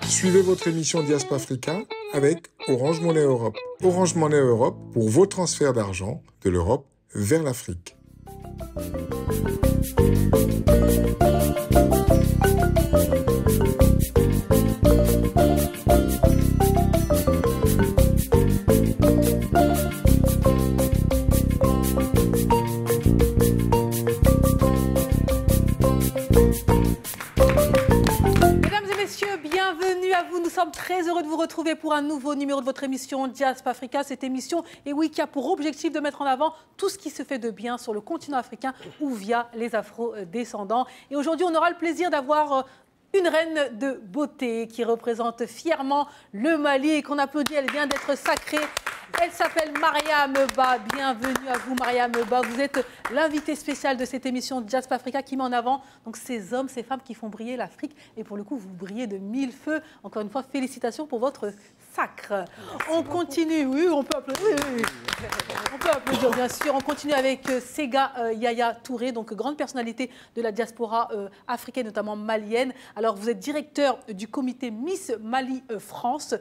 Suivez votre émission Diaspora Africa avec Orange Money Europe. Orange Money Europe pour vos transferts d'argent de l'Europe vers l'Afrique. Nous sommes très heureux de vous retrouver pour un nouveau numéro de votre émission Diaspora Africa. Cette émission, et oui, qui a pour objectif de mettre en avant tout ce qui se fait de bien sur le continent africain ou via les afro-descendants. Et aujourd'hui, on aura le plaisir d'avoir une reine de beauté qui représente fièrement le Mali et qu'on applaudit. Elle vient d'être sacrée. Elle s'appelle Mariam Ba. Bienvenue à vous, Mariam Ba. Vous êtes l'invitée spéciale de cette émission Diaspora Africa qui met en avant donc, ces hommes, ces femmes qui font briller l'Afrique. Et pour le coup, vous brillez de mille feux. Encore une fois, félicitations pour votre sacre. On continue. Oui, on peut applaudir. Oui. On peut applaudir, bien sûr. On continue avec Sega Yaya Touré, donc grande personnalité de la diaspora africaine, notamment malienne. Alors, vous êtes directeur du comité Miss Mali France,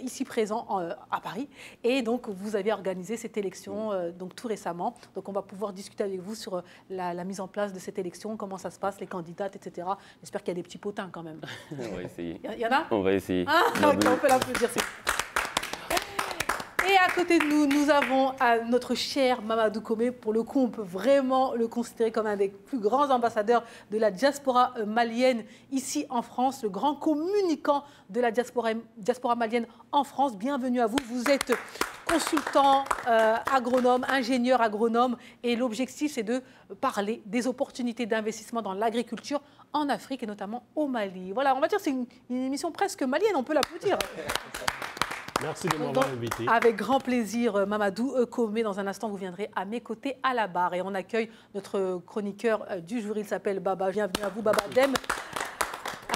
ici présent à Paris. Et donc, vous avez organisé cette élection donc, tout récemment. Donc, on va pouvoir discuter avec vous sur la mise en place de cette élection, comment ça se passe, les candidates, etc. J'espère qu'il y a des petits potins quand même. On va essayer. Il y en a? On va essayer. Ah, okay, on peut l'applaudir. Et à côté de nous, nous avons notre cher Mamadou Komé. Pour le coup, on peut vraiment le considérer comme un des plus grands ambassadeurs de la diaspora malienne ici en France, le grand communicant de la diaspora malienne en France. Bienvenue à vous. Vous êtes consultant agronome, ingénieur agronome. Et l'objectif, c'est de parler des opportunités d'investissement dans l'agriculture en Afrique et notamment au Mali. Voilà, on va dire que c'est une émission presque malienne. On peut l'applaudir. Merci de m'avoir invité. Avec grand plaisir, Mamadou Komé. Dans un instant, vous viendrez à mes côtés à la barre. Et on accueille notre chroniqueur du jour. Il s'appelle Baba. Bienvenue à vous, Baba Dem.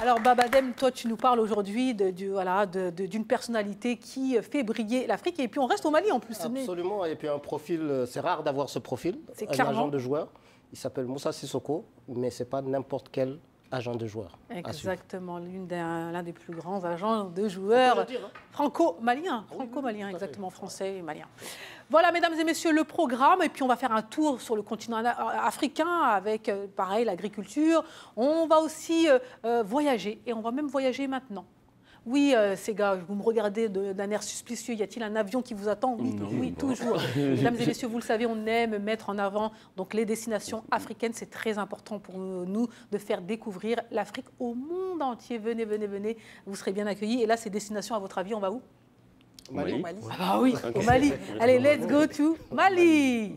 Alors, Baba Dem, toi, tu nous parles aujourd'hui d'une personnalité qui fait briller l'Afrique. Et puis, on reste au Mali en plus. Absolument. Et puis, un profil, c'est rare d'avoir ce profil. C'est un agent de joueur. Il s'appelle Moussa Sissoko, mais ce n'est pas n'importe quel agent de joueur. Exactement, l'un des plus grands agents de joueurs franco-maliens. Franco-maliens, exactement, français et malien. Voilà, mesdames et messieurs, le programme. Et puis, on va faire un tour sur le continent africain avec, pareil, l'agriculture. On va aussi voyager. Et on va même voyager maintenant. Oui, ces gars, vous me regardez d'un air suspicieux. Y a-t-il un avion qui vous attend? Oui, non, oui, toujours. Mesdames et messieurs, vous le savez, on aime mettre en avant donc, les destinations africaines. C'est très important pour nous de faire découvrir l'Afrique au monde entier. Venez, venez, venez. Vous serez bien accueillis. Et là, ces destinations, à votre avis, on va où? Mali. Ah bah oui, au Mali. Allez, let's go to Mali.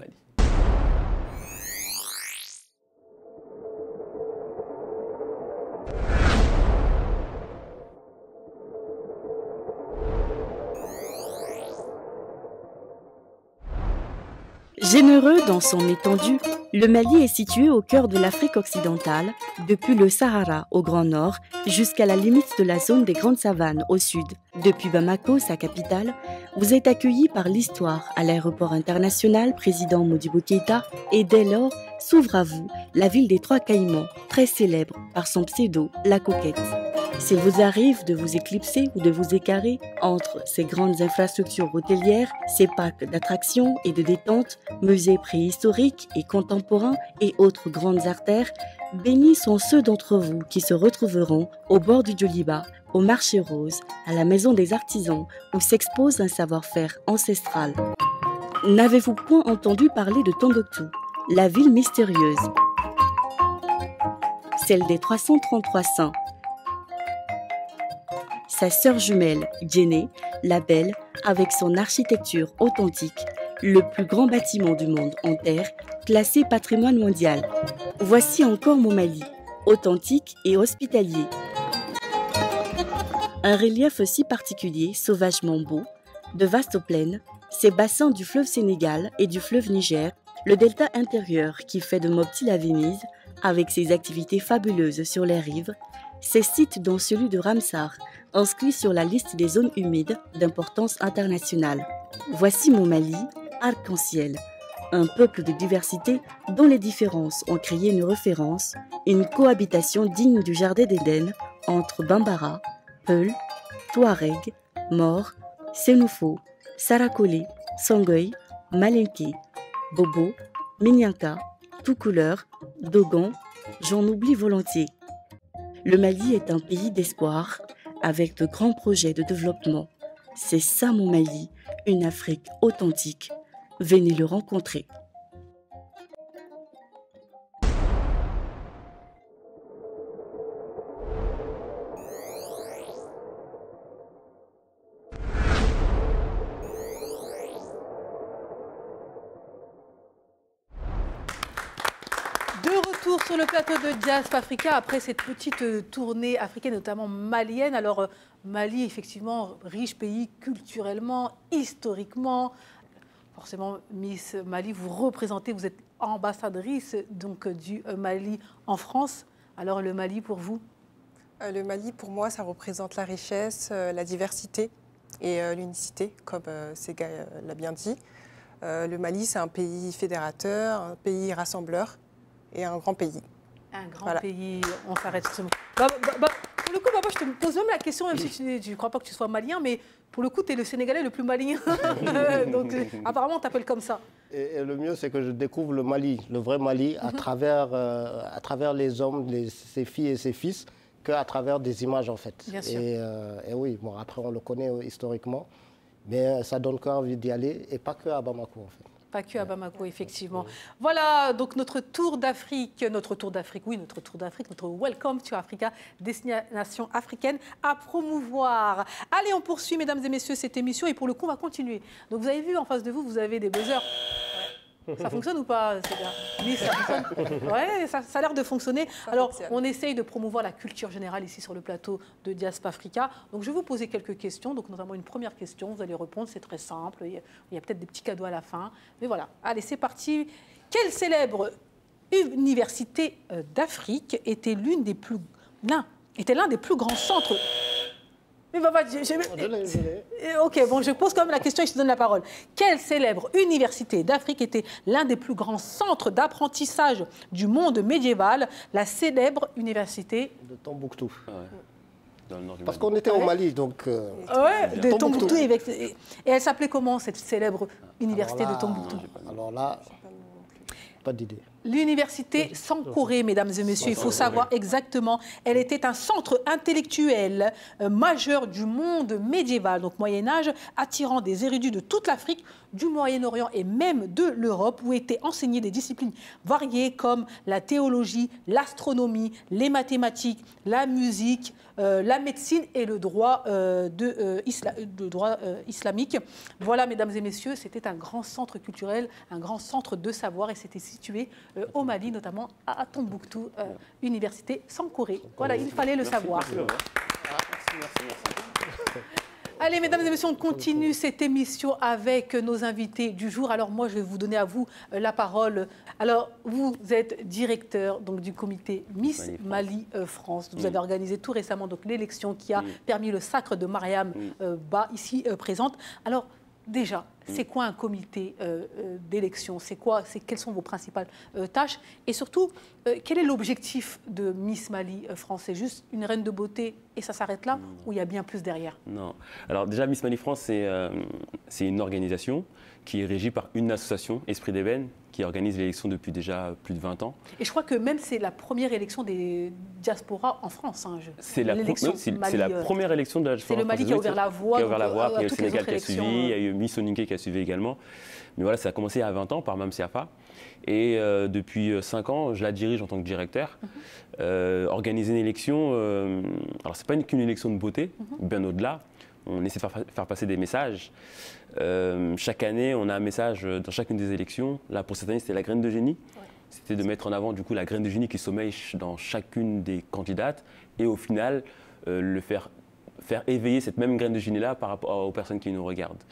Généreux dans son étendue, le Mali est situé au cœur de l'Afrique occidentale, depuis le Sahara au grand nord jusqu'à la limite de la zone des grandes savanes au sud. Depuis Bamako, sa capitale, vous êtes accueilli par l'histoire à l'aéroport international président Modibo Keïta et dès lors s'ouvre à vous la ville des Trois Caïmans, très célèbre par son pseudo, la Coquette. S'il vous arrive de vous éclipser ou de vous écarrer entre ces grandes infrastructures hôtelières, ces packs d'attractions et de détente, musées préhistoriques et contemporains et autres grandes artères, bénis sont ceux d'entre vous qui se retrouveront au bord du Djoliba, au marché rose, à la maison des artisans, où s'expose un savoir-faire ancestral. N'avez-vous point entendu parler de Tombouctou, la ville mystérieuse, celle des 333 saints? Sa sœur jumelle, Djenné, la Belle, avec son architecture authentique, le plus grand bâtiment du monde en terre, classé patrimoine mondial. Voici encore mon Mali, authentique et hospitalier. Un relief si particulier, sauvagement beau, de vastes plaines, ces bassins du fleuve Sénégal et du fleuve Niger, le delta intérieur qui fait de Mopti la Venise, avec ses activités fabuleuses sur les rives, ces sites dont celui de Ramsar, inscrit sur la liste des zones humides d'importance internationale. Voici mon Mali, arc-en-ciel, un peuple de diversité dont les différences ont créé une référence, une cohabitation digne du jardin d'Éden entre Bambara, Peul, Touareg, Mor, Sénoufo, Sarakoli, Songoï, Malinké, Bobo, Minyanka, tout couleur, Dogon, j'en oublie volontiers. Le Mali est un pays d'espoir, avec de grands projets de développement. C'est ça mon Mali, une Afrique authentique. Venez le rencontrer. Sur le plateau de Diaspora Africa, après cette petite tournée africaine, notamment malienne. Alors, Mali, effectivement, riche pays culturellement, historiquement. Forcément, Miss Mali, vous représentez, vous êtes ambassadrice donc, du Mali en France. Alors, le Mali, pour vous? Le Mali, pour moi, ça représente la richesse, la diversité et l'unicité, comme Sega l'a bien dit. Le Mali, c'est un pays fédérateur, un pays rassembleur. Et un grand pays. Un grand pays, on s'arrête sur ce mot. Pour le coup, Baba, je te pose même la question, même si tu ne crois pas que tu sois malien, mais pour le coup, tu es le Sénégalais le plus malien. Donc, apparemment, on t'appelle comme ça. Et le mieux, c'est que je découvre le Mali, le vrai Mali, à travers les hommes, ses filles et ses fils, qu'à travers des images, en fait. Bien sûr. Et oui, bon, après, on le connaît historiquement, mais ça donne envie d'y aller, et pas que à Bamako, en fait. Pas que à Bamako, effectivement. Voilà, donc notre tour d'Afrique, notre Welcome to Africa, destination africaine à promouvoir. Allez, on poursuit, mesdames et messieurs, cette émission et pour le coup, on va continuer. Donc, vous avez vu, en face de vous, vous avez des buzzers. Ça fonctionne ou pas? Oui, ça fonctionne. Ouais, ça a l'air de fonctionner. Alors, on essaye de promouvoir la culture générale ici sur le plateau de Diaspora Africa. Donc, je vais vous poser quelques questions, donc notamment une première question. Vous allez répondre, c'est très simple. Il y a peut-être des petits cadeaux à la fin. Mais voilà, allez, c'est parti. Quelle célèbre université d'Afrique était l'un des plus grands centres? Mais ok, bon, je pose quand même la question et je te donne la parole. Quelle célèbre université d'Afrique était l'un des plus grands centres d'apprentissage du monde médiéval? La célèbre université de Tombouctou. Ouais. Dans le nord du Parce Mali. qu'on était au Mali, donc... de Tombouctou. Et elle s'appelait comment, cette célèbre université de Tombouctou? Alors là, pas d'idée. L'université Sankoré, mesdames et messieurs, il faut savoir exactement, elle était un centre intellectuel majeur du monde médiéval, donc Moyen-Âge, attirant des érudits de toute l'Afrique, du Moyen-Orient et même de l'Europe, où étaient enseignées des disciplines variées comme la théologie, l'astronomie, les mathématiques, la musique, la médecine et le droit, islamique. Voilà, mesdames et messieurs, c'était un grand centre culturel, un grand centre de savoir et c'était situé au Mali, notamment à Tombouctou, université Sankoré. Voilà, il fallait le savoir. Merci. Allez, mesdames et messieurs, on continue cette émission avec nos invités du jour. Alors moi, je vais vous donner à vous la parole. Alors, vous êtes directeur donc, du comité Miss Mali France. Vous avez organisé tout récemment l'élection qui a permis le sacre de Mariam Ba, ici présente. Alors, déjà, c'est quoi un comité d'élection? Quelles sont vos principales tâches? Et surtout, quel est l'objectif de Miss Mali France? C'est juste une reine de beauté et ça s'arrête là? Ou il y a bien plus derrière? Non. Alors déjà, Miss Mali France, c'est une organisation qui est régie par une association, Esprit d'Ébène, qui organise l'élection depuis déjà plus de 20 ans. Et je crois que même c'est la première élection des diasporas en France. Hein, c'est la première élection de la diaspora. C'est le Mali qui a ouvert la voie. Qui a ouvert la voie, après il y a le Sénégal qui a suivi, il y a eu Miss Soninké qui a suivi également. Mais voilà, ça a commencé il y a 20 ans par Mme Siafa. Et depuis 5 ans, je la dirige en tant que directeur. Organiser une élection, alors c'est pas qu'une élection de beauté, bien au-delà. On essaie de faire passer des messages. Chaque année, on a un message dans chacune des élections. Là, pour cette année, c'était la graine de génie. Ouais. C'était de mettre en avant du coup la graine de génie qui sommeille dans chacune des candidates et au final, faire éveiller cette même graine de génie-là par rapport aux personnes qui nous regardent.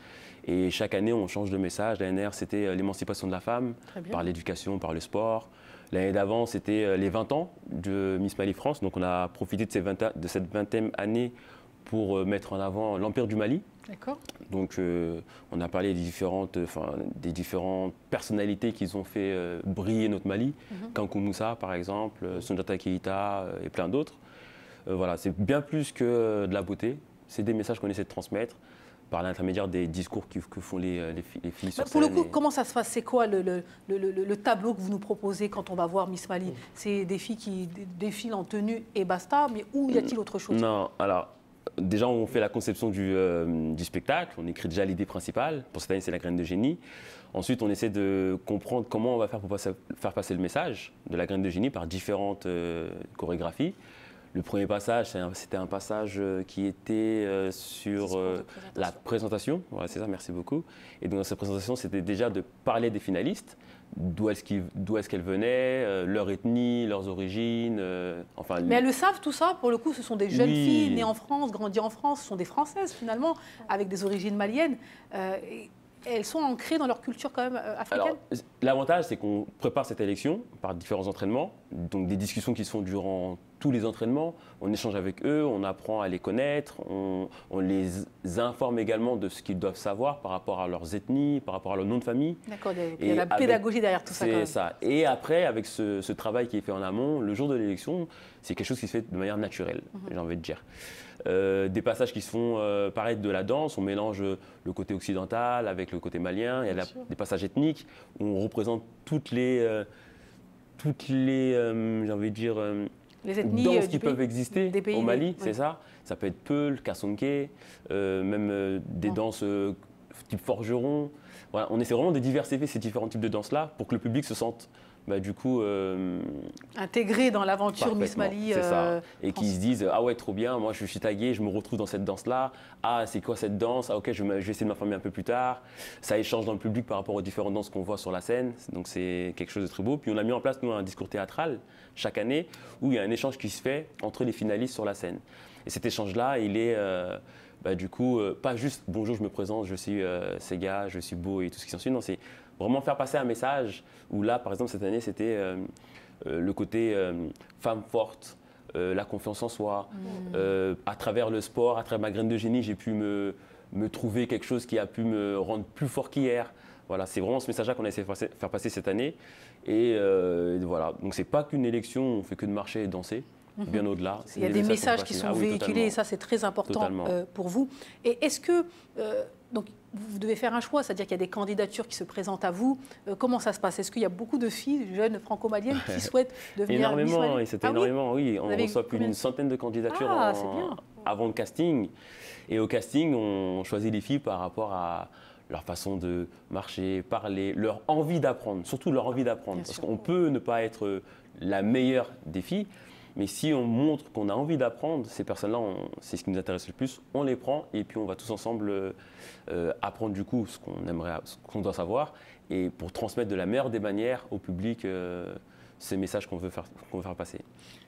Et chaque année, on change de message. L'année dernière, c'était l'émancipation de la femme par l'éducation, par le sport. L'année d'avant, c'était les 20 ans de Miss Mali France. Donc, on a profité de cette 20e année pour mettre en avant l'Empire du Mali. D'accord. Donc, on a parlé des différentes personnalités qui ont fait briller notre Mali. Kankou Moussa, par exemple, Soundiata Keïta et plein d'autres. Voilà, c'est bien plus que de la beauté. c'est des messages qu'on essaie de transmettre par l'intermédiaire des discours que font les filles sur Pour scène. le coup, comment ça se passe? C'est quoi le tableau que vous nous proposez quand on va voir Miss Mali? C'est des filles qui défilent en tenue et basta, mais où y a-t-il autre chose? Non, alors déjà on fait la conception du spectacle, on écrit déjà l'idée principale. Pour cette année, c'est la graine de génie. Ensuite, on essaie de comprendre comment on va faire pour faire passer le message de la graine de génie par différentes chorégraphies. Le premier passage, c'était un passage qui était sur la présentation. Voilà, c'est ça, merci beaucoup. Et donc dans cette présentation, c'était déjà de parler des finalistes, d'où est-ce qu'elles venaient, leur ethnie, leurs origines. Enfin, mais elles le savent tout ça? Pour le coup, ce sont des jeunes oui. filles nées en France, grandies en France, ce sont des Françaises finalement, avec des origines maliennes. Elles sont ancrées dans leur culture quand même africaine? Alors, l'avantage, c'est qu'on prépare cette élection par différents entraînements, donc des discussions qui se font durant tous les entraînements. On échange avec eux, on apprend à les connaître, on les informe également de ce qu'ils doivent savoir par rapport à leurs ethnies, par rapport à leur nom de famille. D'accord, il y a la pédagogie derrière tout ça quand même. C'est ça. Et après, avec ce travail qui est fait en amont, le jour de l'élection, c'est quelque chose qui se fait de manière naturelle, j'ai envie de dire. Des passages qui se font paraître de la danse, on mélange le côté occidental avec le côté malien, il y a des passages ethniques où on représente toutes les j'ai envie de dire, les ethnies danses qui peuvent exister des pays, au Mali, oui. c'est ça. Ça peut être Peul, Kassonké, même des danses type forgeron. Voilà, on essaie vraiment de diversifier ces différents types de danses-là pour que le public se sente du coup intégré dans l'aventure Miss Mali. C'est ça. Et qu'ils se disent ah ouais, trop bien, moi je suis tagué, je me retrouve dans cette danse-là. Ah, c'est quoi cette danse? Ah ok, je vais essayer de m'informer un peu plus tard. Ça échange dans le public par rapport aux différentes danses qu'on voit sur la scène. Donc c'est quelque chose de très beau. Puis on a mis en place nous un discours théâtral chaque année où il y a un échange qui se fait entre les finalistes sur la scène. Et cet échange-là, il est du coup pas juste bonjour, je me présente, je suis Sega, je suis beau et tout ce qui s'ensuit. Non, c'est vraiment faire passer un message où là, par exemple, cette année, c'était le côté femme forte, la confiance en soi. À travers le sport, à travers ma graine de génie, j'ai pu me trouver quelque chose qui a pu me rendre plus fort qu'hier. Voilà, c'est vraiment ce message-là qu'on a essayé de faire passer cette année. Et voilà, donc c'est pas qu'une élection, on fait que de marcher et danser. Bien au-delà. Il y a des messages qui sont véhiculés et ça c'est très important pour vous. Et est-ce que donc vous devez faire un choix, c'est-à-dire qu'il y a des candidatures qui se présentent à vous. Comment ça se passe? Est-ce qu'il y a beaucoup de filles jeunes franco-maliennes qui souhaitent devenir Miss Mali? Énormément, c'est énormément. Oui, on reçoit plus d'une centaine de candidatures avant le casting. Et au casting, on choisit les filles par rapport à leur façon de marcher, parler, leur envie d'apprendre, surtout leur envie d'apprendre. Parce qu'on peut ne pas être la meilleure des filles, mais si on montre qu'on a envie d'apprendre, ces personnes-là, c'est ce qui nous intéresse le plus, on les prend et puis on va tous ensemble apprendre du coup ce qu'on doit savoir et pour transmettre de la meilleure des manières au public ces messages qu'on veut faire passer.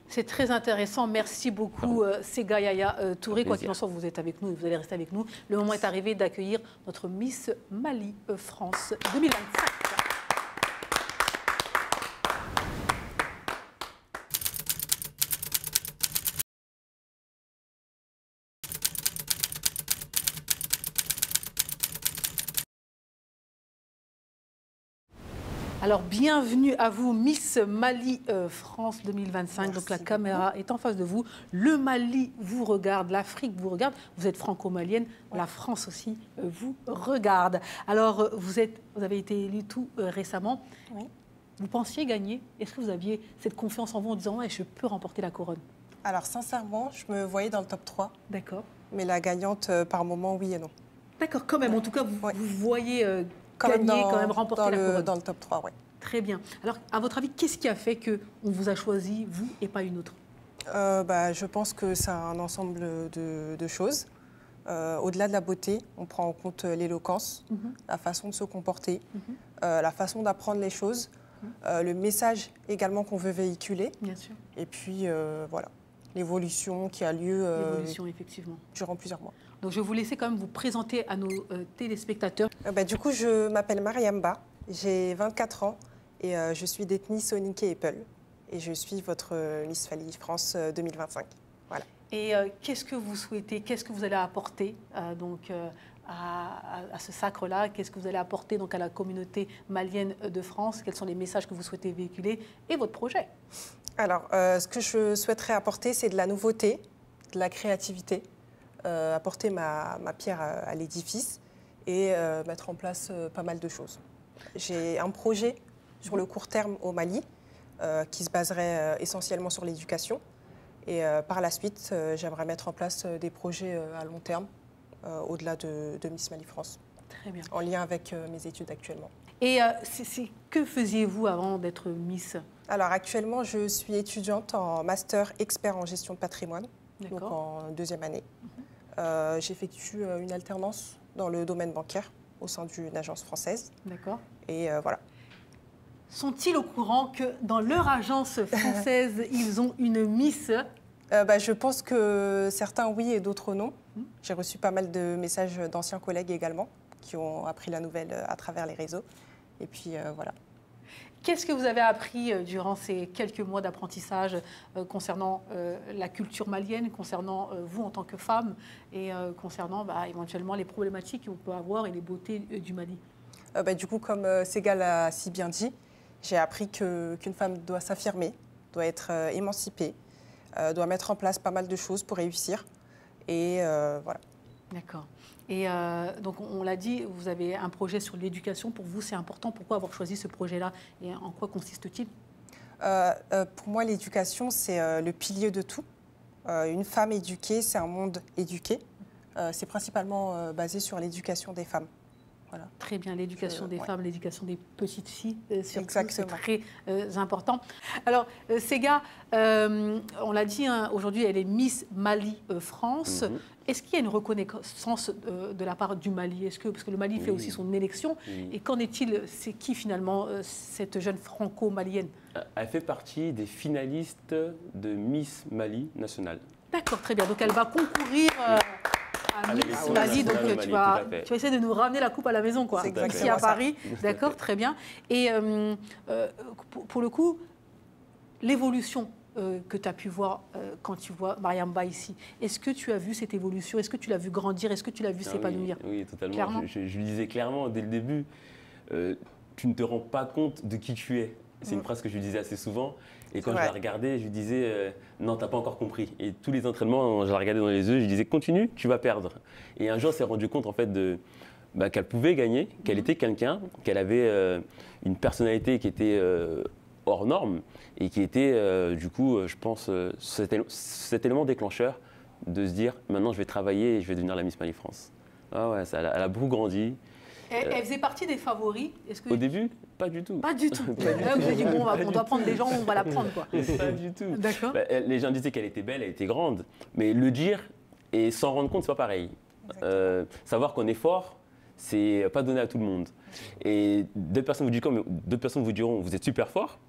C'est très intéressant. Merci beaucoup, Sega Yaya Touré. Quoi qu'il en soit, vous êtes avec nous et vous allez rester avec nous. Le moment est arrivé d'accueillir notre Miss Mali France 2025. Alors, bienvenue à vous, Miss Mali France 2025. Merci donc, la caméra est en face de vous. Le Mali vous regarde, l'Afrique vous regarde. Vous êtes franco-malienne, la France aussi vous regarde. Alors, vous avez été élue tout récemment. Oui. Vous pensiez gagner? Est-ce que vous aviez cette confiance en vous en disant ouais, je peux remporter la couronne? Alors, sincèrement, je me voyais dans le top 3. D'accord. Mais la gagnante, par moment, oui et non. D'accord, quand même. En tout cas, vous voyez... quand même remporter la couronne. Dans le top 3, oui. Très bien. Alors, à votre avis, qu'est-ce qui a fait qu'on vous a choisi, vous, et pas une autre? Je pense que c'est un ensemble de choses. Au-delà de la beauté, on prend en compte l'éloquence, la façon de se comporter, la façon d'apprendre les choses, le message également qu'on veut véhiculer. Bien sûr. Et puis, voilà, l'évolution qui a lieu effectivement. Durant plusieurs mois. Donc, je vais vous laisser quand même vous présenter à nos téléspectateurs. Du coup, je m'appelle Mariamba, j'ai 24 ans et je suis d'ethnie Soninké et Peul. Et je suis votre Miss Mali France 2025. Voilà. Et qu'est-ce que vous souhaitez, qu'est-ce que vous allez apporter à ce sacre-là? Qu'est-ce que vous allez apporter donc, à la communauté malienne de France? Quels sont les messages que vous souhaitez véhiculer et votre projet? Alors, ce que je souhaiterais apporter, c'est de la nouveauté, de la créativité, apporter ma pierre à l'édifice et mettre en place pas mal de choses. J'ai un projet sur le court terme au Mali qui se baserait essentiellement sur l'éducation. Et par la suite, j'aimerais mettre en place des projets à long terme, au-delà de Miss Mali France. Très bien. En lien avec mes études actuellement. Et que faisiez-vous avant d'être Miss? Alors actuellement, je suis étudiante en master expert en gestion de patrimoine, donc en 2e année. J'effectue une alternance dans le domaine bancaire au sein d'une agence française. D'accord. Et voilà. Sont-ils au courant que dans leur agence française, ils ont une Miss? Je pense que certains oui et d'autres non. J'ai reçu pas mal de messages d'anciens collègues également qui ont appris la nouvelle à travers les réseaux. Et puis voilà. Qu'est-ce que vous avez appris durant ces quelques mois d'apprentissage concernant la culture malienne, concernant vous en tant que femme et concernant éventuellement les problématiques qu'on peut avoir et les beautés du Mali? Du coup, comme Ségal l'a si bien dit, j'ai appris qu'une femme doit s'affirmer, doit être émancipée, doit mettre en place pas mal de choses pour réussir. Et voilà. D'accord. Et donc, on l'a dit, vous avez un projet sur l'éducation. Pour vous, c'est important. Pourquoi avoir choisi ce projet-là et en quoi consiste-t-il? Pour moi, l'éducation, c'est le pilier de tout. Une femme éduquée, c'est un monde éduqué. C'est principalement basé sur l'éducation des femmes. Voilà. Très bien, l'éducation des femmes, l'éducation des petites filles, surtout, c'est très important. Alors, Séga, on l'a dit, aujourd'hui, elle est Miss Mali France. Est-ce qu'il y a une reconnaissance de la part du Mali? Parce que le Mali fait aussi son élection. Et qu'en est-il? C'est qui finalement cette jeune franco-malienne? Elle fait partie des finalistes de Miss Mali nationale. D'accord, très bien. Donc elle va concourir à Miss Mali. Donc tu vas essayer de nous ramener la coupe à la maison, quoi. Ici à Paris. D'accord, très bien. Et pour le coup, l'évolution que tu as pu voir quand tu vois Mariamba ici. Est-ce que tu as vu cette évolution? Est-ce que tu l'as vu grandir? Est-ce que tu l'as vu s'épanouir? Oui, totalement. Je lui disais clairement dès le début, tu ne te rends pas compte de qui tu es. C'est une phrase que je lui disais assez souvent. Et quand je la regardais, je lui disais non, tu n'as pas encore compris. Et tous les entraînements, je la regardais dans les yeux, je lui disais continue, tu vas perdre. Et un jour, elle s'est rendue compte en fait qu'elle pouvait gagner, qu'elle était quelqu'un, qu'elle avait une personnalité qui était hors norme et qui était, du coup, je pense, cet élément déclencheur de se dire maintenant je vais travailler et je vais devenir la Miss Mali France. Ah ouais, elle a beaucoup grandi. Elle faisait partie des favoris. Au début, pas du tout. Pas du tout. Vous avez dit, bon, on doit prendre des gens, on va la prendre, quoi. Pas du tout. D'accord. Les gens disaient qu'elle était belle, elle était grande, mais le dire et s'en rendre compte, c'est pas pareil. Savoir qu'on est fort, c'est pas donné à tout le monde. Et d'autres personnes vous diront, vous êtes super fort,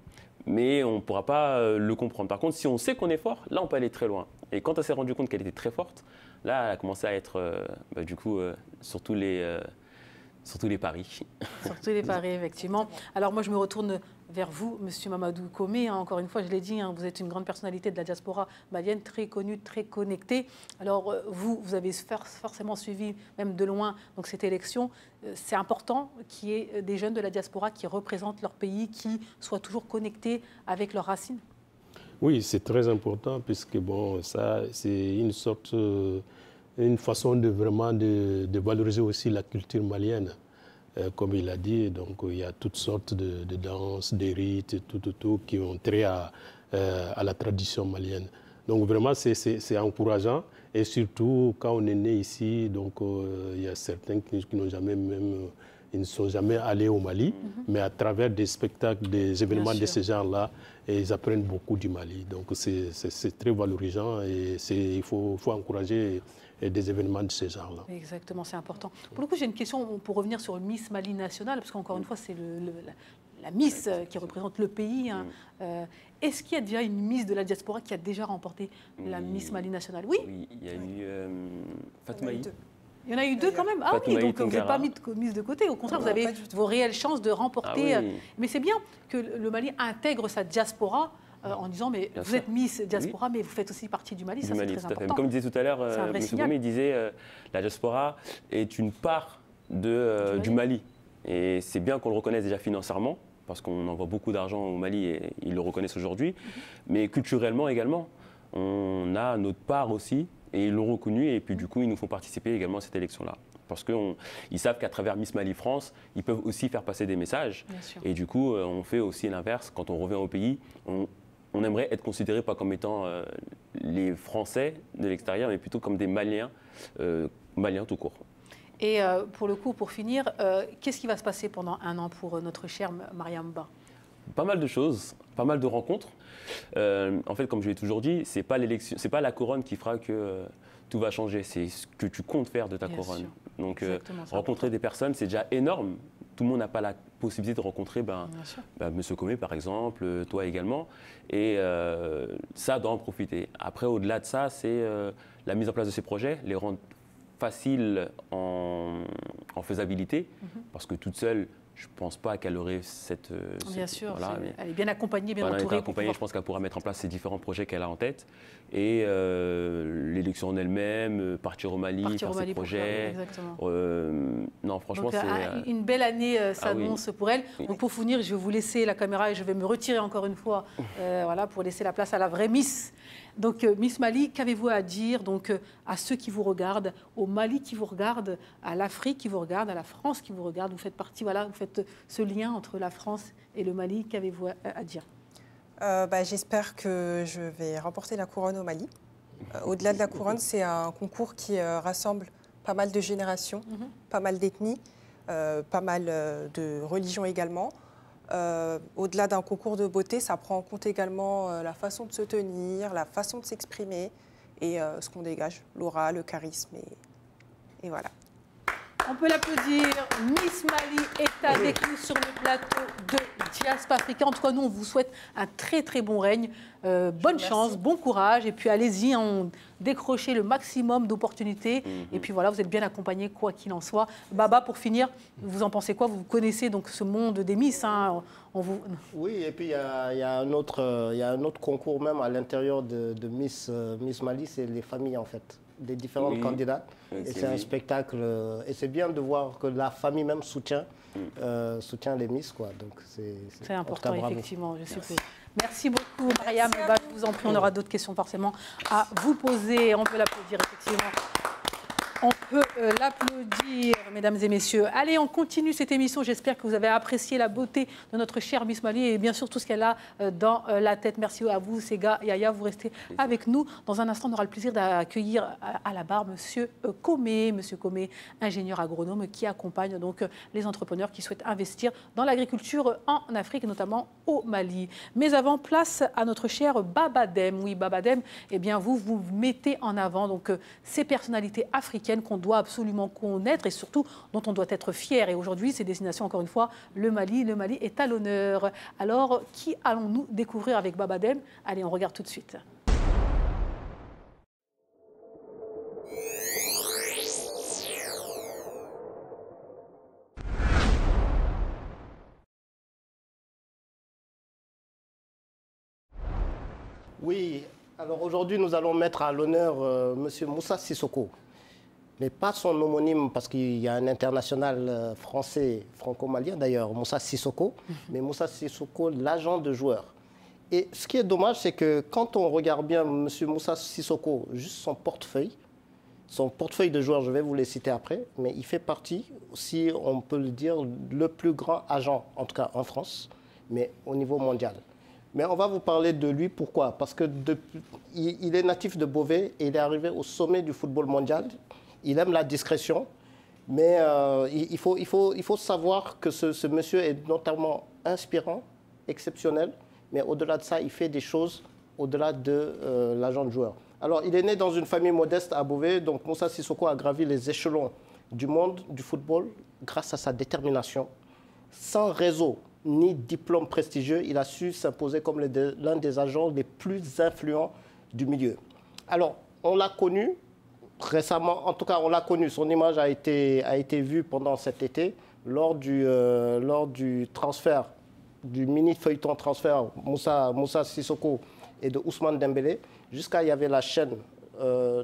mais on ne pourra pas le comprendre. Par contre, si on sait qu'on est fort, là, on peut aller très loin. Et quand elle s'est rendue compte qu'elle était très forte, là, elle a commencé à être, du coup, sur tous les paris. Sur tous les paris, effectivement. Alors moi, je me retourne vers vous, Monsieur Mamadou Komé. Encore une fois, je l'ai dit, vous êtes une grande personnalité de la diaspora malienne, très connue, très connectée. Alors vous avez forcément suivi, même de loin, donc cette élection. C'est important qu'il y ait des jeunes de la diaspora qui représentent leur pays, qui soient toujours connectés avec leurs racines. Oui, c'est très important, puisque bon, ça, c'est une façon de vraiment de valoriser aussi la culture malienne. Comme il a dit, donc il y a toutes sortes de danses, de rites, tout qui ont trait à la tradition malienne. Donc vraiment, c'est encourageant. Et surtout, quand on est né ici, donc il y a certains qui n'ont jamais ils ne sont jamais allés au Mali, mais à travers des spectacles, des événements de ce genre-là, ils apprennent beaucoup du Mali. Donc c'est très valorisant et il faut encourager des événements de ce genre-là. Exactement, c'est important. Pour le coup, j'ai une question pour revenir sur le Miss Mali national, parce qu'encore une fois, c'est la Miss qui représente le pays. Est-ce qu'il y a déjà une Miss de la diaspora qui a déjà remporté la Miss Mali nationale? Oui. Oui, il y a eu Fatoumata. Il y en a eu deux quand même. Ah oui, donc vous n'êtes pas mise de côté. Au contraire, vous avez vos réelles chances de remporter. Ah oui. Mais c'est bien que le Mali intègre sa diaspora en disant, mais bien vous sûr. Êtes Miss Diaspora, mais vous faites aussi partie du Mali. Ça, c'est très important. Comme disait tout à l'heure, M. Gomé disait, la diaspora est une part du Mali. Et c'est bien qu'on le reconnaisse déjà financièrement, parce qu'on envoie beaucoup d'argent au Mali et ils le reconnaissent aujourd'hui. Mais culturellement également, on a notre part aussi Et ils l'ont reconnu et puis du coup, ils nous font participer également à cette élection-là. Parce qu'ils savent qu'à travers Miss Mali France, ils peuvent aussi faire passer des messages. Et du coup, on fait aussi l'inverse. Quand on revient au pays, on aimerait être considéré pas comme étant les Français de l'extérieur, mais plutôt comme des Maliens, Maliens tout court. Et pour le coup, pour finir, qu'est-ce qui va se passer pendant 1 an pour notre chère Mariam Ba? Pas mal de choses, pas mal de rencontres. En fait, comme je l'ai toujours dit, c'est pas l'élection, c'est pas la couronne qui fera que tout va changer. C'est ce que tu comptes faire de ta couronne. Sûr. Donc, rencontrer des personnes, c'est déjà énorme. Tout le monde n'a pas la possibilité de rencontrer Monsieur Comé, par exemple, toi également. Et ça doit en profiter. Après, au-delà de ça, c'est la mise en place de ces projets, les rendre faciles en faisabilité, parce que toute seule, je ne pense pas qu'elle aurait cette... Bien sûr, voilà, elle est bien accompagnée, bien entourée. Je pense qu'elle pourra mettre en place ces différents projets qu'elle a en tête. Et l'élection en elle-même, partir au Mali, faire ses projets. Non, franchement, c'est... Une belle année s'annonce pour elle. Donc pour finir, je vais vous laisser la caméra et je vais me retirer encore une fois voilà, pour laisser la place à la vraie Miss. Donc Miss Mali, qu'avez-vous à dire donc, à ceux qui vous regardent, au Mali qui vous regarde, à l'Afrique qui vous regarde, à la France qui vous regarde? Vous faites partie, voilà, vous faites ce lien entre la France et le Mali. Qu'avez-vous à dire? J'espère que je vais remporter la couronne au Mali. Au-delà de la couronne, c'est un concours qui rassemble pas mal de générations, pas mal d'ethnies, pas mal de religions également. Au-delà d'un concours de beauté, ça prend en compte également la façon de se tenir, la façon de s'exprimer et ce qu'on dégage, l'aura, le charisme et voilà. On peut l'applaudir. Miss Mali est avec nous sur le plateau de Diaspora Africa. En tout cas, nous, on vous souhaite un très, très bon règne. Bonne chance, bon courage. Et puis, allez-y, décrochez le maximum d'opportunités. Et puis, voilà, vous êtes bien accompagnés, quoi qu'il en soit. Baba, pour finir, vous en pensez quoi? Vous connaissez donc ce monde des Miss, hein, Oui, et puis, il y a un autre concours même à l'intérieur de Miss Mali, c'est les familles, en fait, des différentes candidates. Et c'est un spectacle. Et c'est bien de voir que la famille même soutient les Miss, quoi. Donc c'est important, effectivement. Je suis Merci beaucoup, Mariam. Je vous en prie, on aura d'autres questions forcément à vous poser. On peut l'applaudir, effectivement. On peut l'applaudir, mesdames et messieurs. Allez, on continue cette émission. J'espère que vous avez apprécié la beauté de notre chère Miss Mali et bien sûr tout ce qu'elle a dans la tête. Merci à vous, Sega, Yaya. Vous restez avec nous. Dans un instant, on aura le plaisir d'accueillir à la barre Monsieur Comé, ingénieur agronome qui accompagne donc les entrepreneurs qui souhaitent investir dans l'agriculture en Afrique, notamment au Mali. Mais avant, place à notre cher Babadem. Oui, Babadem, eh bien vous mettez en avant donc ces personnalités africaines qu'on doit absolument connaître et surtout dont on doit être fier. Et aujourd'hui, ces destinations, encore une fois, le Mali est à l'honneur. Alors, qui allons-nous découvrir avec Babadem? Allez, on regarde tout de suite. Oui, alors aujourd'hui, nous allons mettre à l'honneur M. Moussa Sissoko. Mais pas son homonyme, parce qu'il y a un international français, franco-malien d'ailleurs, Moussa Sissoko, mais Moussa Sissoko, l'agent de joueur. Et ce qui est dommage, c'est que quand on regarde bien M. Moussa Sissoko, juste son portefeuille de joueur, je vais vous les citer après, mais il fait partie, si on peut le dire, le plus grand agent, en tout cas en France, mais au niveau mondial. Mais on va vous parler de lui, pourquoi? Parce qu'il est natif de Beauvais et il est arrivé au sommet du football mondial. Il aime la discrétion, mais il faut savoir que ce monsieur est notamment inspirant, exceptionnel, mais au-delà de ça, il fait des choses au-delà de l'agent de joueur. Alors, il est né dans une famille modeste à Beauvais, donc Moussa Sissoko a gravi les échelons du monde du football grâce à sa détermination. Sans réseau ni diplôme prestigieux, il a su s'imposer comme l'un des agents les plus influents du milieu. Alors, on l'a connu récemment, en tout cas, on l'a connu. Son image a été vue pendant cet été lors du transfert, du mini-feuilleton transfert Moussa Sissoko et de Ousmane Dembélé. Jusqu'à, il y avait la chaîne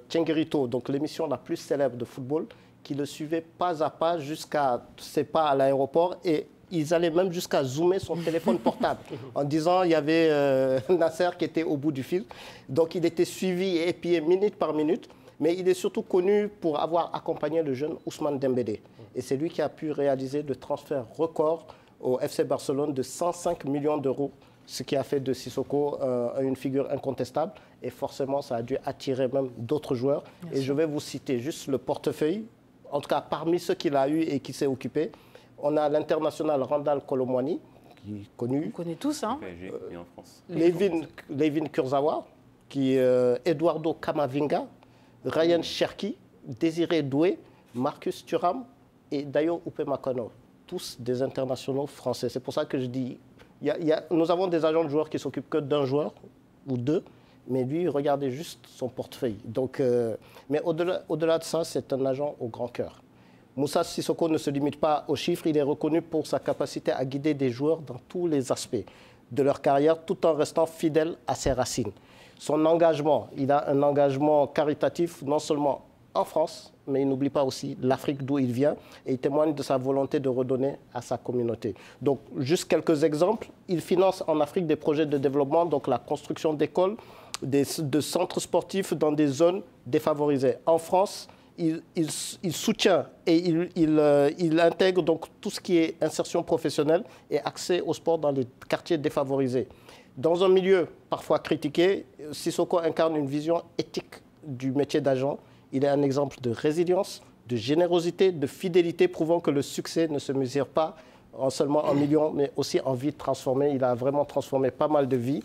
Tchenguerito, donc l'émission la plus célèbre de football, qui le suivait pas à pas jusqu'à ses pas à l'aéroport. Et ils allaient même jusqu'à zoomer son téléphone portable en disant qu'il y avait Nasser qui était au bout du fil. Donc il était suivi et épié minute par minute. Mais il est surtout connu pour avoir accompagné le jeune Ousmane Dembélé. Et c'est lui qui a pu réaliser le transfert record au FC Barcelone de 105 millions d'euros, ce qui a fait de Sissoko une figure incontestable. Et forcément, ça a dû attirer même d'autres joueurs. Et je vais vous citer juste le portefeuille. En tout cas, parmi ceux qu'il a eu et qui s'est occupé, on a l'international Randal Kolo Muani, qui est connu. On connaît tous, hein. Et en France. Levin Kurzawa, Eduardo Camavinga, Ryan Cherki, Désiré Doué, Marcus Thuram et Dayo Upamecano. Tous des internationaux français. C'est pour ça que je dis, nous avons des agents de joueurs qui s'occupent que d'un joueur ou deux, mais lui, regardez juste son portefeuille. Donc, mais au-delà de ça, c'est un agent au grand cœur. Moussa Sissoko ne se limite pas aux chiffres, il est reconnu pour sa capacité à guider des joueurs dans tous les aspects de leur carrière, tout en restant fidèle à ses racines. Son engagement, il a un engagement caritatif non seulement en France, mais il n'oublie pas aussi l'Afrique d'où il vient et il témoigne de sa volonté de redonner à sa communauté. Donc, juste quelques exemples. Il finance en Afrique des projets de développement, donc la construction d'écoles, de centres sportifs dans des zones défavorisées. En France, il soutient et il intègre donc tout ce qui est insertion professionnelle et accès au sport dans les quartiers défavorisés. Dans un milieu parfois critiqué, Sissoko incarne une vision éthique du métier d'agent. Il est un exemple de résilience, de générosité, de fidélité, prouvant que le succès ne se mesure pas seulement en millions, mais aussi en vies transformées. Il a vraiment transformé pas mal de vies.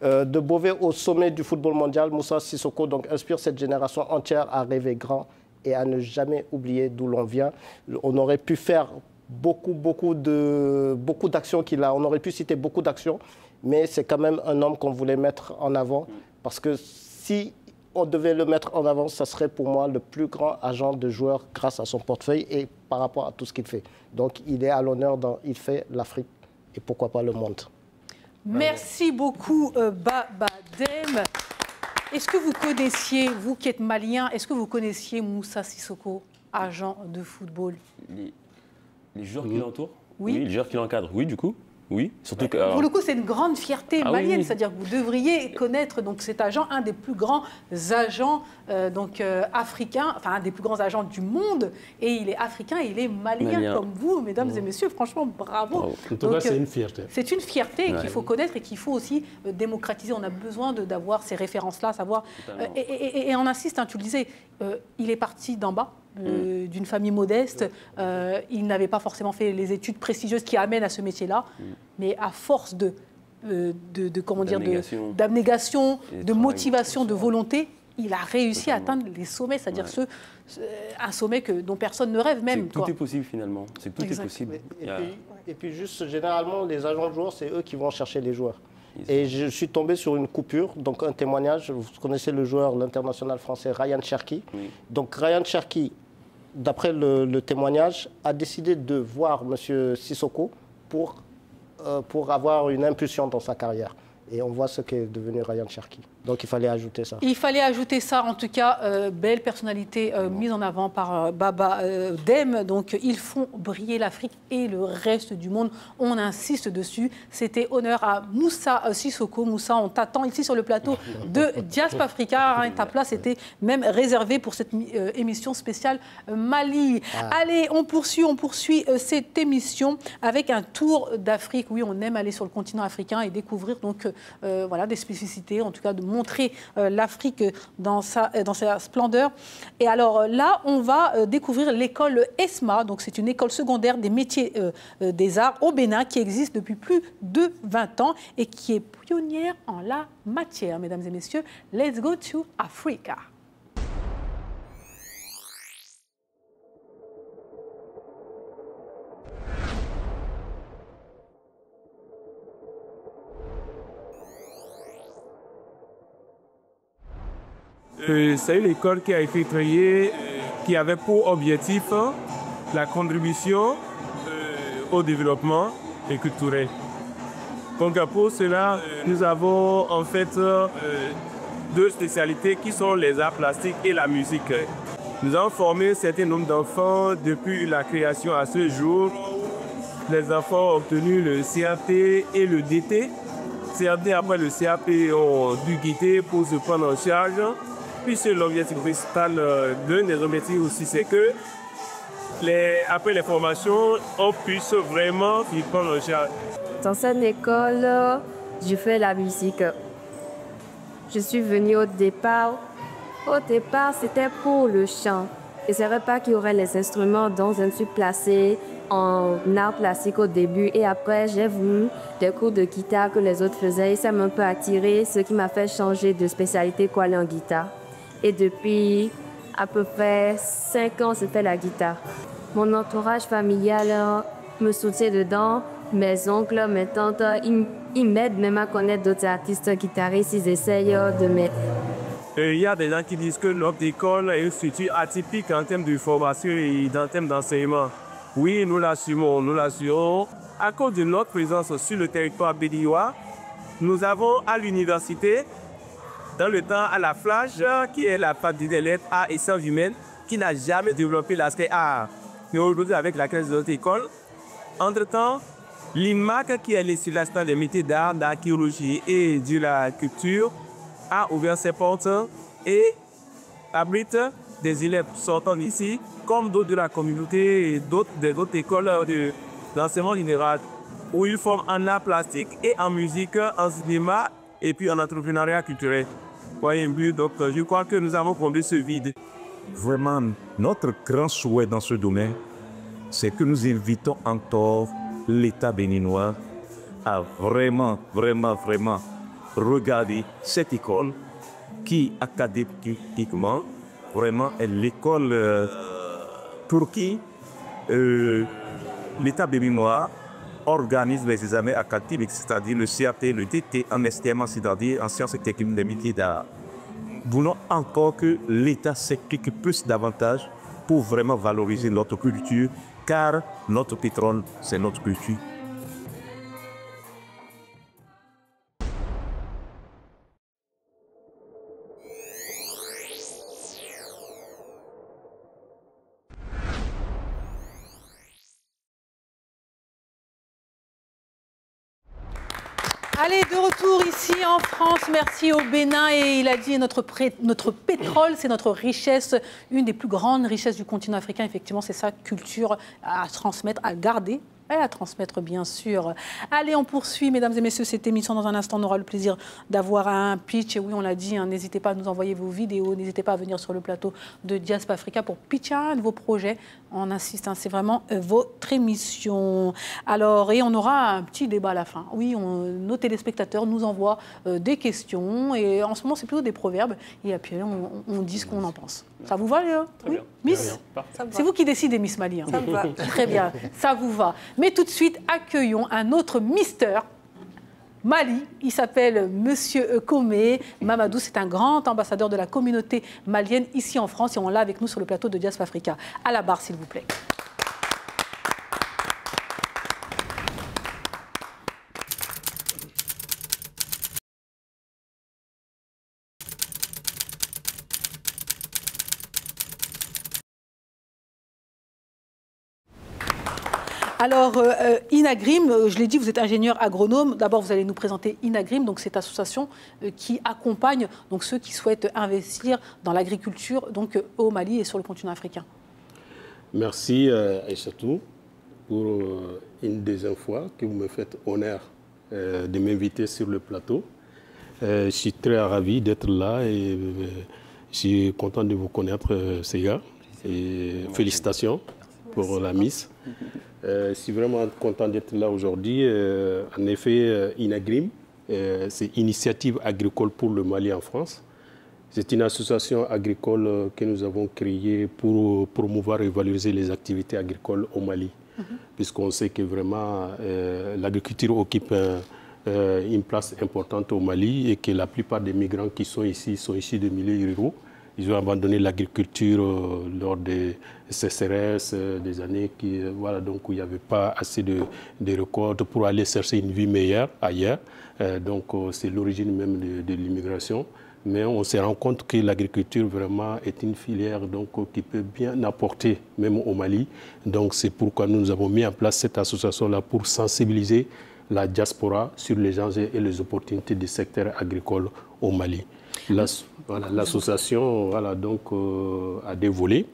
De Beauvais au sommet du football mondial, Moussa Sissoko donc, inspire cette génération entière à rêver grand et à ne jamais oublier d'où l'on vient. On aurait pu faire beaucoup d'actions qu'il a. On aurait pu citer beaucoup d'actions, mais c'est quand même un homme qu'on voulait mettre en avant, parce que si on devait le mettre en avant, ça serait pour moi le plus grand agent de joueurs grâce à son portefeuille et par rapport à tout ce qu'il fait. Donc il est à l'honneur il fait l'Afrique et pourquoi pas le monde. Merci beaucoup, Baba Deme. Est-ce que vous connaissiez, vous qui êtes malien, est-ce que vous connaissiez Moussa Sissoko, agent de football? Les joueurs qui l'entourent? Oui. Les joueurs qui l'encadrent, oui, du coup. Oui, surtout que, pour le coup, c'est une grande fierté malienne, oui. C'est-à-dire que vous devriez connaître donc, cet agent, un des plus grands agents africains, enfin un des plus grands agents du monde, et il est africain et il est malien. Comme vous, mesdames et messieurs. Franchement, bravo. En tout cas, c'est une fierté. C'est une fierté qu'il faut connaître et qu'il faut aussi démocratiser. On a besoin d'avoir ces références-là, savoir. Et on insiste, hein, tu le disais, il est parti d'en bas. D'une famille modeste, il n'avait pas forcément fait les études prestigieuses qui amènent à ce métier-là, mais à force d'abnégation, de motivation, de volonté, il a réussi à atteindre les sommets, c'est-à-dire un sommet dont personne ne rêve même. Tout est possible finalement, c'est que tout est possible. Et puis juste, généralement, les agents de joueurs, c'est eux qui vont chercher les joueurs. Et je suis tombé sur une coupure, donc un témoignage. Vous connaissez le joueur, l'international français Ryan Cherki. Oui. Donc Ryan Cherki, d'après le témoignage, a décidé de voir M. Sissoko pour avoir une impulsion dans sa carrière. Et on voit ce qu'est devenu Ryan Cherki. Donc il fallait ajouter ça. Il fallait ajouter ça, en tout cas, belle personnalité mise en avant par Baba Deme. Donc ils font briller l'Afrique et le reste du monde. On insiste dessus. C'était honneur à Moussa Sissoko. Moussa, on t'attend ici sur le plateau de Diaspora Africa. Ta place était même réservée pour cette émission spéciale Mali. Allez, on poursuit cette émission avec un tour d'Afrique. Oui, on aime aller sur le continent africain et découvrir donc voilà, des spécificités, en tout cas de montrer l'Afrique dans sa splendeur. Et alors là, on va découvrir l'école ESMA, donc c'est une école secondaire des métiers des arts au Bénin qui existe depuis plus de 20 ans et qui est pionnière en la matière. Mesdames et messieurs, let's go to Africa. C'est une école qui a été créée, qui avait pour objectif la contribution au développement culturel. Donc pour cela, nous avons en fait deux spécialités qui sont les arts plastiques et la musique. Nous avons formé un certain nombre d'enfants depuis la création à ce jour. Les enfants ont obtenu le CAP et le DT. Certains après le CAP ont dû quitter pour se prendre en charge. Puisque l'objectif principal, l'un des objectifs aussi, c'est que après les formations, on puisse vraiment y prendre en charge. Dans cette école, je fais la musique. Je suis venue au départ. Au départ, c'était pour le chant. Je ne savais pas qu'il y aurait les instruments, donc je me suis placée en art plastique au début. Et après, j'ai vu des cours de guitare que les autres faisaient. Et ça m'a un peu attirée, ce qui m'a fait changer de spécialité pour aller en guitare. Et depuis à peu près 5 ans, je fais la guitare. Mon entourage familial me soutient dedans. Mes oncles, mes tantes, ils m'aident même à connaître d'autres artistes guitaristes. Ils essayent de m'aider. Il y a des gens qui disent que notre école est une structure atypique en termes de formation et en termes d'enseignement. Oui, nous l'assumons, nous l'assurons. À cause de notre présence sur le territoire béninois, nous avons à l'université, dans le temps à la FLAGE, qui est la faculté des lettres, arts et sciences humaines, qui n'a jamais développé l'aspect art. Mais aujourd'hui, avec la crise de notre école, entre-temps, l'IMAC, qui est l'Institut national des métiers d'art, d'archéologie et de la culture, a ouvert ses portes et abrite des élèves sortant d'ici, comme d'autres de la communauté et d'autres écoles d'enseignement général, où ils forment en art plastique et en musique, en cinéma et puis en entrepreneuriat culturel. Voyez un but, donc je crois que nous avons comblé ce vide. Vraiment, notre grand souhait dans ce domaine, c'est que nous invitons encore l'État béninois à vraiment regarder cette école qui, académiquement, vraiment est l'école pour qui l'État béninois organise les examens académiques, c'est-à-dire le CAP, le DT en STM, c'est-à-dire en sciences et techniques des métiers d'art. Nous voulons encore que l'État s'implique plus davantage pour vraiment valoriser notre culture, car notre pétrole, c'est notre culture. Allez, de retour ici en France, merci au Bénin. Et il a dit notre pétrole, c'est notre richesse, une des plus grandes richesses du continent africain. Effectivement, c'est sa culture à transmettre, à garder et à transmettre, bien sûr. Allez, on poursuit, mesdames et messieurs, cette émission. Dans un instant, on aura le plaisir d'avoir un pitch. Et oui, on l'a dit, hein, n'hésitez pas à nous envoyer vos vidéos, n'hésitez pas à venir sur le plateau de Diaspora Africa pour pitcher un de vos projets. On insiste, hein, c'est vraiment votre émission. Alors, et on aura un petit débat à la fin. Oui, nos téléspectateurs nous envoient des questions. Et en ce moment, c'est plutôt des proverbes. Et puis, on dit ce qu'on en pense. Ça vous va, Léa? Oui, Miss? C'est vous qui décidez, Miss Mali. Hein. Ça me va. Très bien, ça vous va. Mais tout de suite, accueillons un autre Mister Mali. Il s'appelle Monsieur Komé. Mamadou, c'est un grand ambassadeur de la communauté malienne ici en France. Et on l'a avec nous sur le plateau de Diaspora Africa. À la barre, s'il vous plaît. Alors, Inagrim, je l'ai dit, vous êtes ingénieur agronome. D'abord, vous allez nous présenter Inagrim, donc cette association qui accompagne donc, ceux qui souhaitent investir dans l'agriculture au Mali et sur le continent africain. Merci Aïssatou pour une deuxième fois que vous me faites honneur de m'inviter sur le plateau. Je suis très ravi d'être là et je suis content de vous connaître, Sega. Et félicitations pour la Miss. Je suis vraiment content d'être là aujourd'hui. En effet, Inagrim, c'est Initiative agricole pour le Mali en France. C'est une association agricole que nous avons créée pour promouvoir et valoriser les activités agricoles au Mali. Puisqu'on sait que vraiment l'agriculture occupe une place importante au Mali et que la plupart des migrants qui sont ici de milieux ruraux. Ils ont abandonné l'agriculture lors des sécheresses, des années donc où il n'y avait pas assez de récoltes pour aller chercher une vie meilleure ailleurs. Donc c'est l'origine même de l'immigration. Mais on se rend compte que l'agriculture vraiment est une filière donc, qui peut bien apporter même au Mali. Donc c'est pourquoi nous avons mis en place cette association-là pour sensibiliser la diaspora sur les enjeux et les opportunités du secteur agricole au Mali. L'association a des volets.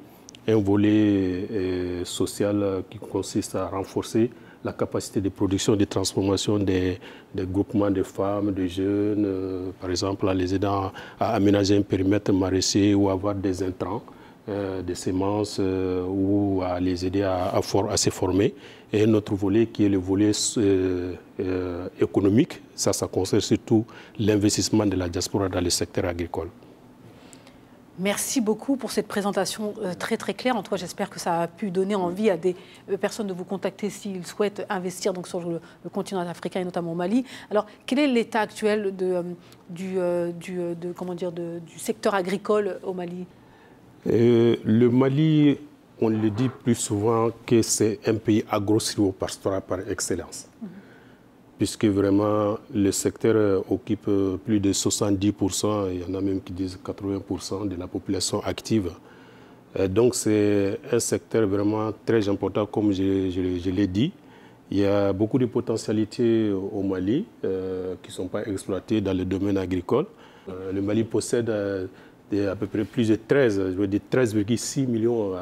Un volet social qui consiste à renforcer la capacité de production et de transformation des groupements de femmes, de jeunes, par exemple en les aidant à aménager un périmètre maraîcher ou à avoir des intrants, des semences ou à les aider à se former. Et un autre volet qui est le volet économique, ça concerne surtout l'investissement de la diaspora dans le secteur agricole. Merci beaucoup pour cette présentation très très claire. En tout cas, j'espère que ça a pu donner envie à des personnes de vous contacter s'ils souhaitent investir donc, sur le continent africain et notamment au Mali. Alors, quel est l'état actuel du secteur agricole au Mali? Le Mali, on le dit plus souvent que c'est un pays agro-silvopastoral par excellence. Puisque vraiment le secteur occupe plus de 70%, il y en a même qui disent 80% de la population active. Donc c'est un secteur vraiment très important, comme je l'ai dit. Il y a beaucoup de potentialités au Mali qui ne sont pas exploitées dans le domaine agricole. Le Mali possède à peu près plus de 13,6 millions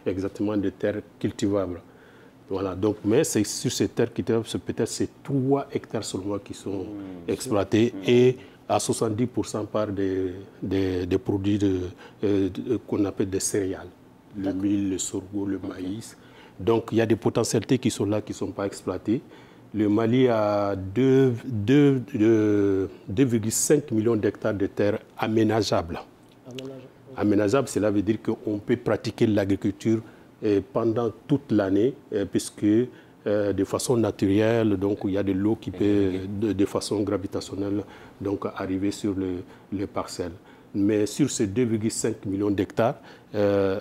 exactement de terres cultivables. Voilà, donc, mais c'est sur ces terres cultivables, peut-être c'est 3 hectares seulement qui sont exploités et à 70% par des produits qu'on appelle des céréales. Le mil, le sorgho, le maïs. Donc il y a des potentialités qui sont là, qui ne sont pas exploitées. Le Mali a 2,5 millions d'hectares de terres aménageables. Aménageables, cela veut dire qu'on peut pratiquer l'agriculture pendant toute l'année, puisque de façon naturelle, donc il y a de l'eau qui peut de façon gravitationnelle donc, arriver sur les parcelles. Mais sur ces 2,5 millions d'hectares,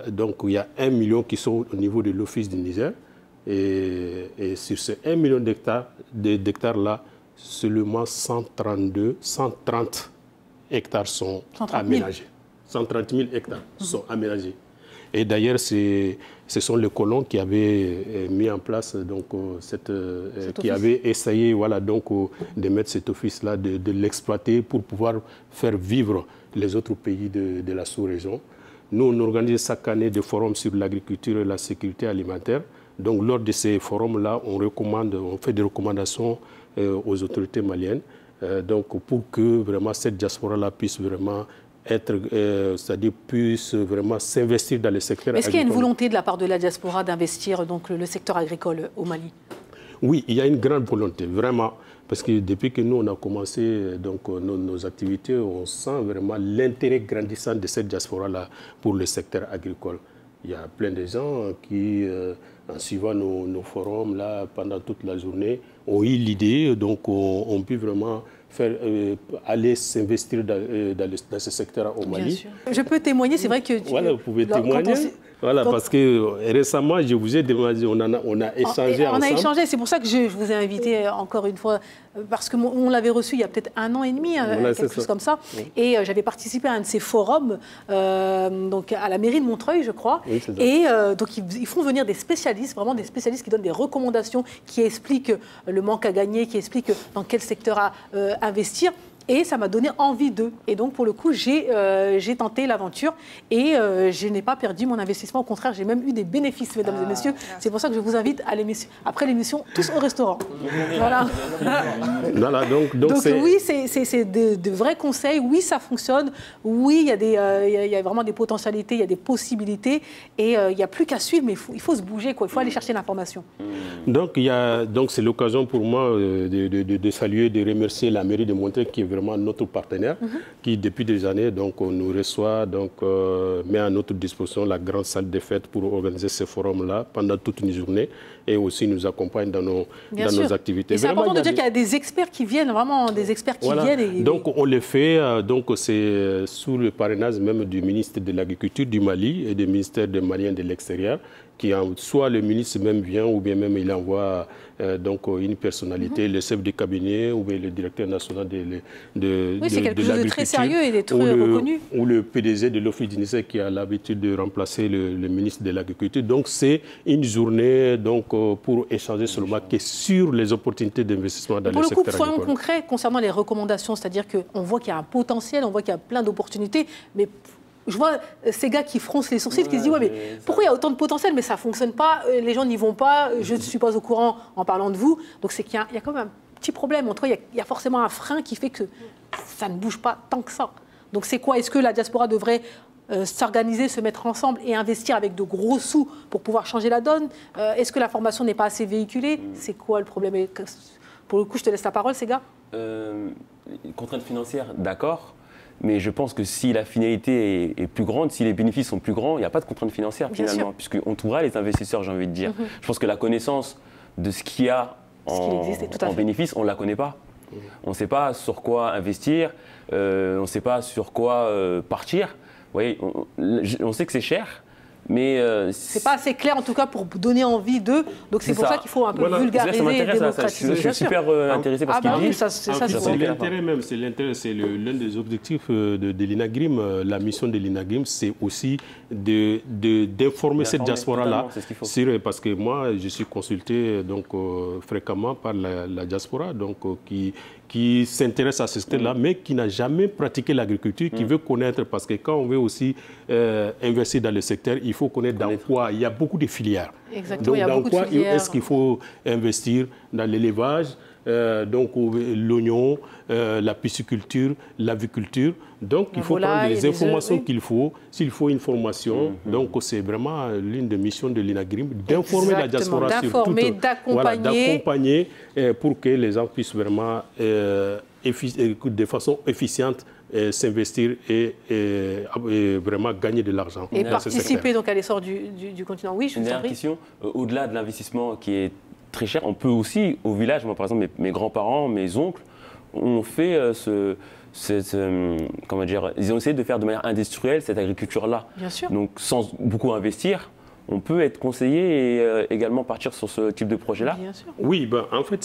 donc il y a 1 million qui sont au niveau de l'Office du Niger. Et sur ces 1 million d'hectares-là, seulement 130 hectares sont aménagés. 130 000 hectares sont aménagés. Et d'ailleurs, ce sont les colons qui avaient mis en place, donc, qui avaient essayé voilà, donc, de mettre cet office-là, de l'exploiter pour pouvoir faire vivre les autres pays de la sous-région. Nous, on organise chaque année des forums sur l'agriculture et la sécurité alimentaire. Donc, lors de ces forums-là, on fait des recommandations aux autorités maliennes donc, pour que vraiment cette diaspora-là puisse vraiment c'est-à-dire puisse vraiment s'investir dans le secteur agricole. Est-ce qu'il y a une volonté de la part de la diaspora d'investir donc le secteur agricole au Mali? Oui, il y a une grande volonté, vraiment. Parce que depuis que nous, on a commencé donc, nos activités, on sent vraiment l'intérêt grandissant de cette diaspora-là pour le secteur agricole. Il y a plein de gens qui, en suivant nos forums là, pendant toute la journée, ont eu l'idée, donc on peut vraiment aller s'investir dans ce secteur au Mali. Bien sûr. Je peux témoigner, c'est vrai que... Voilà, vous pouvez témoigner. Voilà, parce que récemment, je vous ai demandé, on a échangé ensemble. On a échangé, c'est pour ça que je vous ai invité encore une fois, parce qu'on l'avait reçu il y a peut-être 1 an et demi, voilà, quelque chose comme ça. Oui. Et j'avais participé à un de ces forums, donc à la mairie de Montreuil, je crois. Oui, et donc ils font venir des spécialistes, vraiment des spécialistes qui donnent des recommandations, qui expliquent le manque à gagner, qui expliquent dans quel secteur investir. Et ça m'a donné envie d'eux. Et donc, pour le coup, j'ai tenté l'aventure et je n'ai pas perdu mon investissement. Au contraire, j'ai même eu des bénéfices, mesdames et messieurs. C'est pour ça que je vous invite à l'émission, après l'émission, tous au restaurant. Voilà. Voilà, donc oui, c'est de vrais conseils. Oui, ça fonctionne. Oui, il y a vraiment des potentialités, il y a des possibilités. Et il n'y a plus qu'à suivre, mais il faut se bouger, quoi. Il faut aller chercher l'information. Donc, c'est l'occasion pour moi de saluer, de remercier la mairie de Montreuil qui est vraiment notre partenaire, qui depuis des années donc, nous reçoit, donc, met à notre disposition la grande salle des fêtes pour organiser ce forum-là pendant toute une journée et aussi nous accompagne dans nos activités. C'est important de dire qu'il y a des experts qui viennent, vraiment des experts qui viennent. Donc on le fait, donc c'est sous le parrainage même du ministre de l'Agriculture du Mali et du ministère des Maliens de l'extérieur, qui soit le ministre même vient ou bien même il envoie donc une personnalité, le chef de cabinet ou bien le directeur national c'est quelque chose de très sérieux et d'être reconnu. Ou le PDG de l'Office du ministère qui a l'habitude de remplacer le ministre de l'Agriculture. Donc c'est une journée pour échanger seulement sur les opportunités d'investissement dans le secteur agricole. Soyons concrets concernant les recommandations, c'est-à-dire qu'on voit qu'il y a un potentiel, on voit qu'il y a plein d'opportunités, mais je vois ces gars qui froncent les sourcils, qui se disent ouais, mais pourquoi il y a autant de potentiel, mais ça ne fonctionne pas, les gens n'y vont pas, je ne suis pas au courant en parlant de vous. Donc c'est qu'il y a quand même un petit problème. En tout cas, il y a forcément un frein qui fait que ça ne bouge pas tant que ça. Donc c'est quoi? Est-ce que la diaspora devrait s'organiser, se mettre ensemble et investir avec de gros sous pour pouvoir changer la donne? Est-ce que la formation n'est pas assez véhiculée? C'est quoi le problème? Et pour le coup, je te laisse la parole, ces gars. Contraintes financières, d'accord. Mais je pense que si la finalité est plus grande, si les bénéfices sont plus grands, il n'y a pas de contraintes financières finalement, puisqu'on trouvera les investisseurs, j'ai envie de dire. Je pense que la connaissance de ce qu'il y a en bénéfice, on ne la connaît pas. On ne sait pas sur quoi investir, on ne sait pas sur quoi partir. Vous voyez, on sait que c'est cher. Mais c'est pas assez clair en tout cas pour donner envie d'eux. Donc c'est pour ça qu'il faut un peu vulgariser et démocratiser. Je suis super intéressé par ce qu'il dit. C'est l'intérêt même, c'est l'un des objectifs de l'INAGRIM. La mission de l'INAGRIM, c'est aussi d'informer cette diaspora-là. Parce que moi, je suis consulté fréquemment par la diaspora qui s'intéresse à ce secteur-là, mais qui n'a jamais pratiqué l'agriculture, qui veut connaître, parce que quand on veut aussi investir dans le secteur, il faut connaître dans quoi. Il y a beaucoup de filières. Exactement, donc, dans quoi est-ce qu'il faut investir? Dans l'élevage, l'oignon, la pisciculture, l'aviculture. Donc, il faut prendre les informations qu'il faut. S'il faut une formation, donc c'est vraiment l'une des missions de l'INAGRIM, d'informer la diaspora sur tout. D'accompagner pour que les gens puissent vraiment, de façon efficiente, s'investir et vraiment gagner de l'argent. Et participer donc à l'essor du continent. Oui, je suis Dernière question, au-delà de l'investissement qui est très cher, on peut aussi, au village, moi par exemple, mes grands-parents, mes oncles, ont fait comment dire, ils ont essayé de faire de manière industrielle cette agriculture-là. Bien sûr. Donc sans beaucoup investir, on peut être conseillé et également partir sur ce type de projet-là. Bien sûr. Oui, en fait,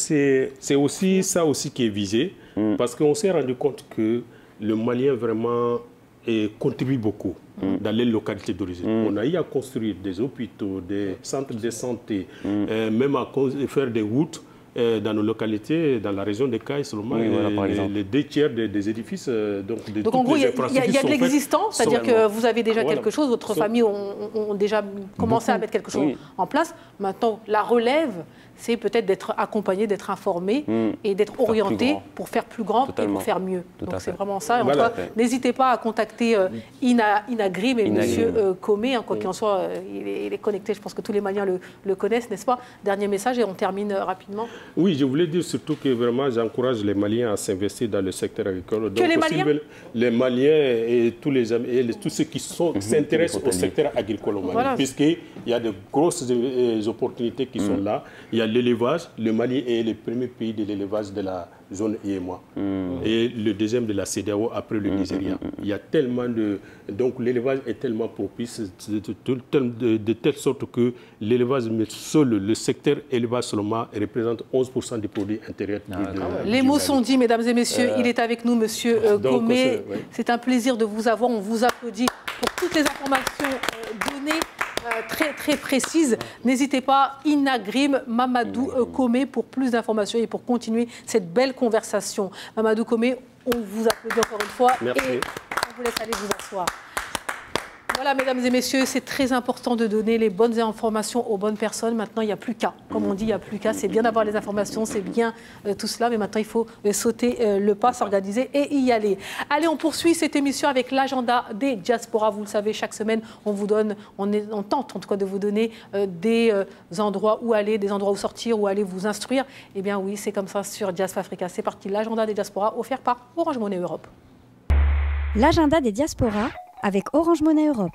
c'est aussi ça aussi qui est visé, parce qu'on s'est rendu compte que le Malien vraiment contribue beaucoup dans les localités d'origine. On a eu à construire des hôpitaux, des centres de santé, même à faire des routes dans nos localités, dans la région des Cailles seulement, les 2 tiers des édifices. Donc en gros, il y a de l'existant, c'est-à-dire que vous avez déjà quelque chose, votre famille ont déjà commencé à mettre quelque chose en place. Maintenant, la relève, c'est peut-être d'être accompagné, d'être informé et d'être orienté pour faire plus grand et pour faire mieux. Donc c'est vraiment ça. Et n'hésitez pas à contacter INAGRIM et M. Comé, quoi qu'il en soit, il est connecté. Je pense que tous les Maliens le connaissent, n'est-ce pas? Dernier message et on termine rapidement. Oui, je voulais dire surtout que vraiment j'encourage les Maliens à s'investir dans le secteur agricole. Donc, les Maliens et tous les amis, et tous ceux qui s'intéressent au secteur agricole au Mali, puisqu'il y a de grosses opportunités qui sont là. Il y a l'élevage. Le Mali est le premier pays de l'élevage de la zone IEMOA. Et le deuxième de la CEDEAO après le Nigeria. Il y a tellement de... Donc l'élevage est tellement propice de telle sorte que l'élevage, le secteur élevage seulement représente 11% des produits intérieurs. Les mots sont dits, mesdames et messieurs. Il est avec nous, monsieur Comé. C'est un plaisir de vous avoir. On vous applaudit pour toutes les informations données. Très précise. N'hésitez pas, INAGRIM, Mamadou Comé, pour plus d'informations et pour continuer cette belle conversation. Mamadou Comé, on vous applaudit encore une fois. Merci. Et on vous laisse aller vous asseoir. Voilà, mesdames et messieurs, c'est très important de donner les bonnes informations aux bonnes personnes. Maintenant, il n'y a plus qu'à. Comme on dit, il n'y a plus qu'à. C'est bien d'avoir les informations, c'est bien tout cela. Mais maintenant, il faut sauter le pas, s'organiser et y aller. Allez, on poursuit cette émission avec l'agenda des diasporas. Vous le savez, chaque semaine, on vous donne, on tente en tout cas de vous donner des endroits où aller, des endroits où sortir, où aller vous instruire. Eh bien oui, c'est comme ça sur Diaspora Africa. C'est parti, l'agenda des diasporas offert par Orange Money Europe. L'agenda des diasporas avec Orange Money Europe.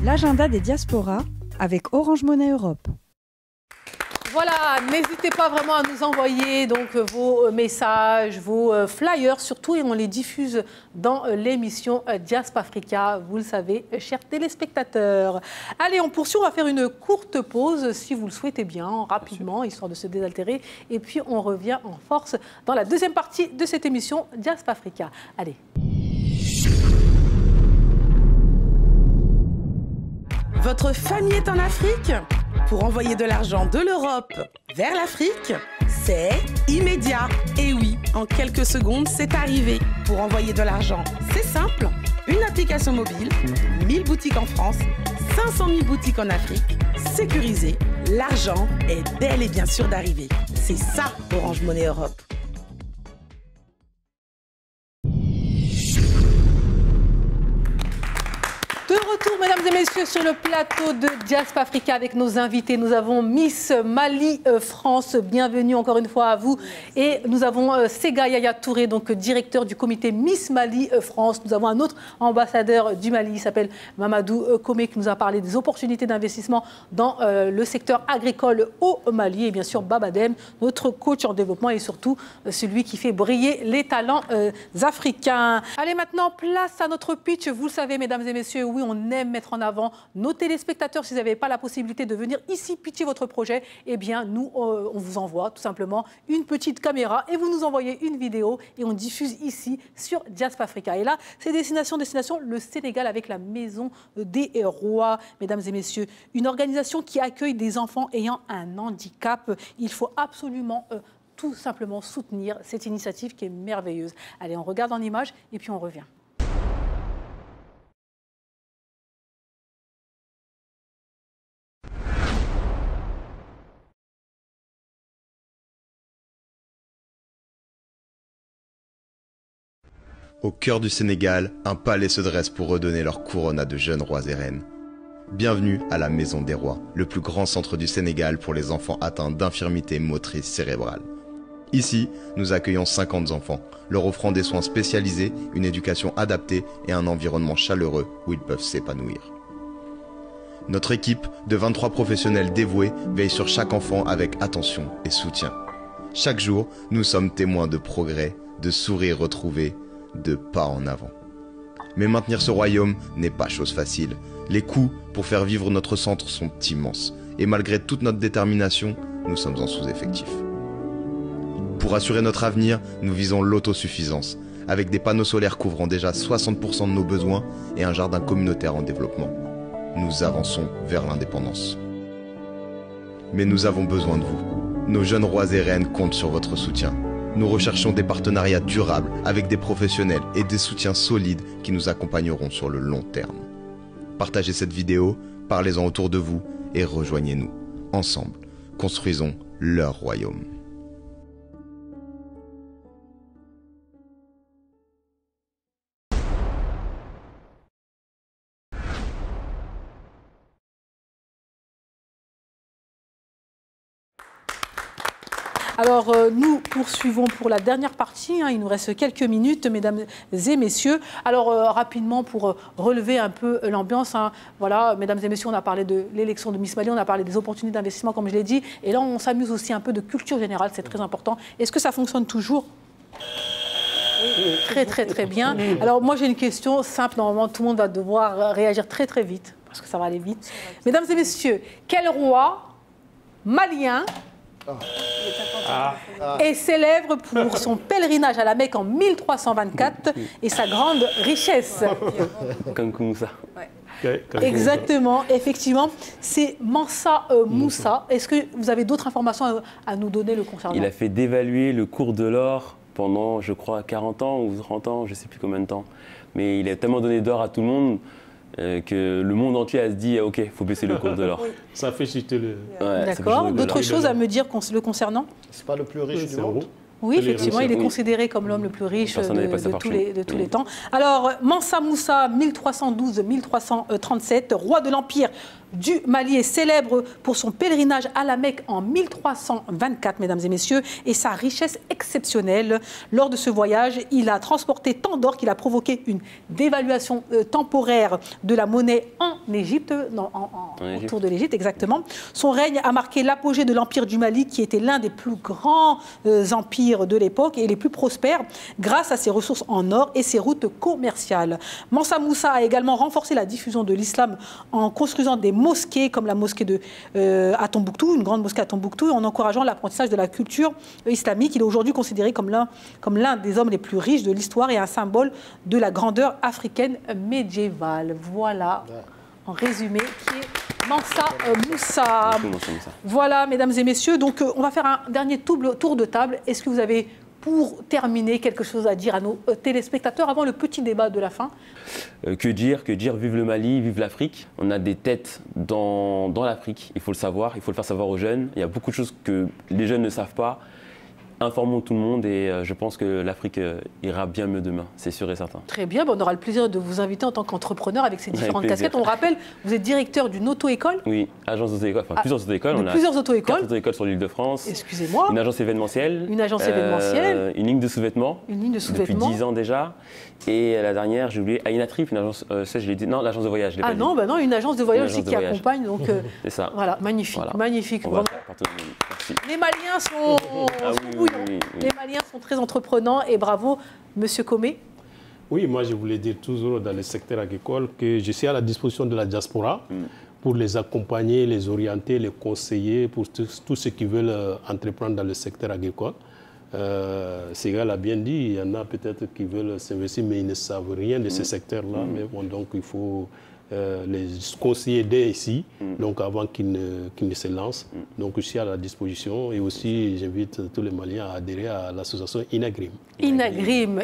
l'agenda des diasporas avec Orange Monnaie Europe. Voilà, n'hésitez pas vraiment à nous envoyer donc vos messages, vos flyers surtout, et on les diffuse dans l'émission Diaspora Africa, vous le savez, chers téléspectateurs. Allez, on poursuit, on va faire une courte pause, si vous le souhaitez bien, rapidement, histoire de se désaltérer, et puis on revient en force dans la deuxième partie de cette émission Diaspora Africa. Allez. Votre famille est en Afrique ? Pour envoyer de l'argent de l'Europe vers l'Afrique, c'est immédiat. Et oui, en quelques secondes, c'est arrivé. Pour envoyer de l'argent, c'est simple. Une application mobile, 1000 boutiques en France, 500 000 boutiques en Afrique, sécurisé. L'argent est bel et bien sûr d'arriver. C'est ça, Orange Monnaie Europe. De retour, mesdames et messieurs, sur le plateau de Diaspora Africa avec nos invités. Nous avons Miss Mali France, bienvenue encore une fois à vous. Et nous avons Sega Yaya Touré, donc directeur du comité Miss Mali France. Nous avons un autre ambassadeur du Mali, il s'appelle Mamadou Komé, qui nous a parlé des opportunités d'investissement dans le secteur agricole au Mali. Et bien sûr, Babadem, notre coach en développement et surtout celui qui fait briller les talents africains. Allez, maintenant, place à notre pitch. Vous le savez, mesdames et messieurs, oui, on aime mettre en avant nos téléspectateurs. Si vous n'avez pas la possibilité de venir ici pitcher votre projet, eh bien, nous, on vous envoie tout simplement une petite caméra et vous nous envoyez une vidéo et on diffuse ici sur Diaspora Africa. Et là, c'est destination, le Sénégal avec la Maison des Rois, mesdames et messieurs. Une organisation qui accueille des enfants ayant un handicap. Il faut absolument tout simplement soutenir cette initiative qui est merveilleuse. Allez, on regarde en image et puis on revient. Au cœur du Sénégal, un palais se dresse pour redonner leur couronne à de jeunes rois et reines. Bienvenue à la Maison des Rois, le plus grand centre du Sénégal pour les enfants atteints d'infirmités motrices cérébrales. Ici, nous accueillons 50 enfants, leur offrant des soins spécialisés, une éducation adaptée et un environnement chaleureux où ils peuvent s'épanouir. Notre équipe de 23 professionnels dévoués veille sur chaque enfant avec attention et soutien. Chaque jour, nous sommes témoins de progrès, de sourires retrouvés, de pas en avant. Mais maintenir ce royaume n'est pas chose facile. Les coûts pour faire vivre notre centre sont immenses. Et malgré toute notre détermination, nous sommes en sous-effectif. Pour assurer notre avenir, nous visons l'autosuffisance, avec des panneaux solaires couvrant déjà 60% de nos besoins et un jardin communautaire en développement. Nous avançons vers l'indépendance. Mais nous avons besoin de vous. Nos jeunes rois et reines comptent sur votre soutien. Nous recherchons des partenariats durables avec des professionnels et des soutiens solides qui nous accompagneront sur le long terme. Partagez cette vidéo, parlez-en autour de vous et rejoignez-nous. Ensemble, construisons leur royaume. Alors, nous poursuivons pour la dernière partie. Il nous reste quelques minutes, mesdames et messieurs. Alors, rapidement, pour relever un peu l'ambiance, voilà, mesdames et messieurs, on a parlé de l'élection de Miss Mali, on a parlé des opportunités d'investissement, comme je l'ai dit. Et là, on s'amuse aussi un peu de culture générale, c'est très important. Est-ce que ça fonctionne toujours ? Très, très, très bien. Alors, moi, j'ai une question simple. Normalement, tout le monde va devoir réagir très, très vite, parce que ça va aller vite. Mesdames et messieurs, quel roi malien est célèbre pour son pèlerinage à la Mecque en 1324 et sa grande richesse? Kankou Moussa. Exactement, effectivement, c'est Mansa Moussa. Est-ce que vous avez d'autres informations à nous donner le concernant? Il a fait dévaluer le cours de l'or pendant, je crois, 40 ans ou 30 ans, je ne sais plus combien de temps. Mais il a tellement donné d'or à tout le monde que le monde entier a se dit ok, il faut baisser le cours de l'or. Oui. Ça fait chuter le... Ouais, d'accord. D'autres choses à me dire le concernant? C'est pas le plus riche du monde. Oui, effectivement, il est considéré comme l'homme le plus riche de tous les temps. Alors, Mansa Moussa, 1312-1337, roi de l'Empire du Mali, est célèbre pour son pèlerinage à la Mecque en 1324, mesdames et messieurs, et sa richesse exceptionnelle. Lors de ce voyage, il a transporté tant d'or qu'il a provoqué une dévaluation temporaire de la monnaie en Égypte, autour de l'Égypte, exactement. Son règne a marqué l'apogée de l'Empire du Mali, qui était l'un des plus grands empires de l'époque et les plus prospères grâce à ses ressources en or et ses routes commerciales. Mansa Moussa a également renforcé la diffusion de l'islam en construisant des mosquées comme la mosquée à Tombouctou, une grande mosquée à Tombouctou, en encourageant l'apprentissage de la culture islamique. Il est aujourd'hui considéré comme l'un des hommes les plus riches de l'histoire et un symbole de la grandeur africaine médiévale. Voilà, en résumé, qui est Mansa Moussa. Voilà, mesdames et messieurs, donc on va faire un dernier tour de table. Est-ce que vous avez, pour terminer, quelque chose à dire à nos téléspectateurs avant le petit débat de la fin? Que dire, vive le Mali, vive l'Afrique. On a des têtes dans l'Afrique, il faut le savoir, il faut le faire savoir aux jeunes. Il y a beaucoup de choses que les jeunes ne savent pas. Informons tout le monde et je pense que l'Afrique ira bien mieux demain, c'est sûr et certain. Très bien, on aura le plaisir de vous inviter en tant qu'entrepreneur avec ces différentes casquettes. On rappelle, vous êtes directeur d'une auto-école? Oui, agence d'auto-école, plusieurs auto-écoles. On a plusieurs auto-écoles. 4 auto-écoles sur l'île de France. Excusez-moi. Une agence événementielle. Une agence événementielle. Une ligne de sous-vêtements. Une ligne de sous-vêtements. Depuis 10 ans déjà. Et la dernière, j'ai oublié, Ainatrip, une agence, ça je l'ai dit, non, l'agence de voyage. Non, une agence de voyage aussi qui accompagne. Donc, c'est ça. Voilà, magnifique, voilà. Magnifique. On va faire partout. Merci. Les Maliens sont bouillants. Les Maliens sont très entreprenants et bravo, Monsieur Comé. Oui, moi je voulais dire toujours dans le secteur agricole que je suis à la disposition de la diaspora pour les accompagner, les orienter, les conseiller pour tous ceux qui veulent entreprendre dans le secteur agricole. Ségal a bien dit, il y en a peut-être qui veulent s'investir mais ils ne savent rien de ce secteur-là. Mais bon, donc il faut les conseiller dès ici, donc avant qu'ils ne se lancent. Donc je suis à la disposition et aussi j'invite tous les Maliens à adhérer à l'association Inagrim. Inagrim,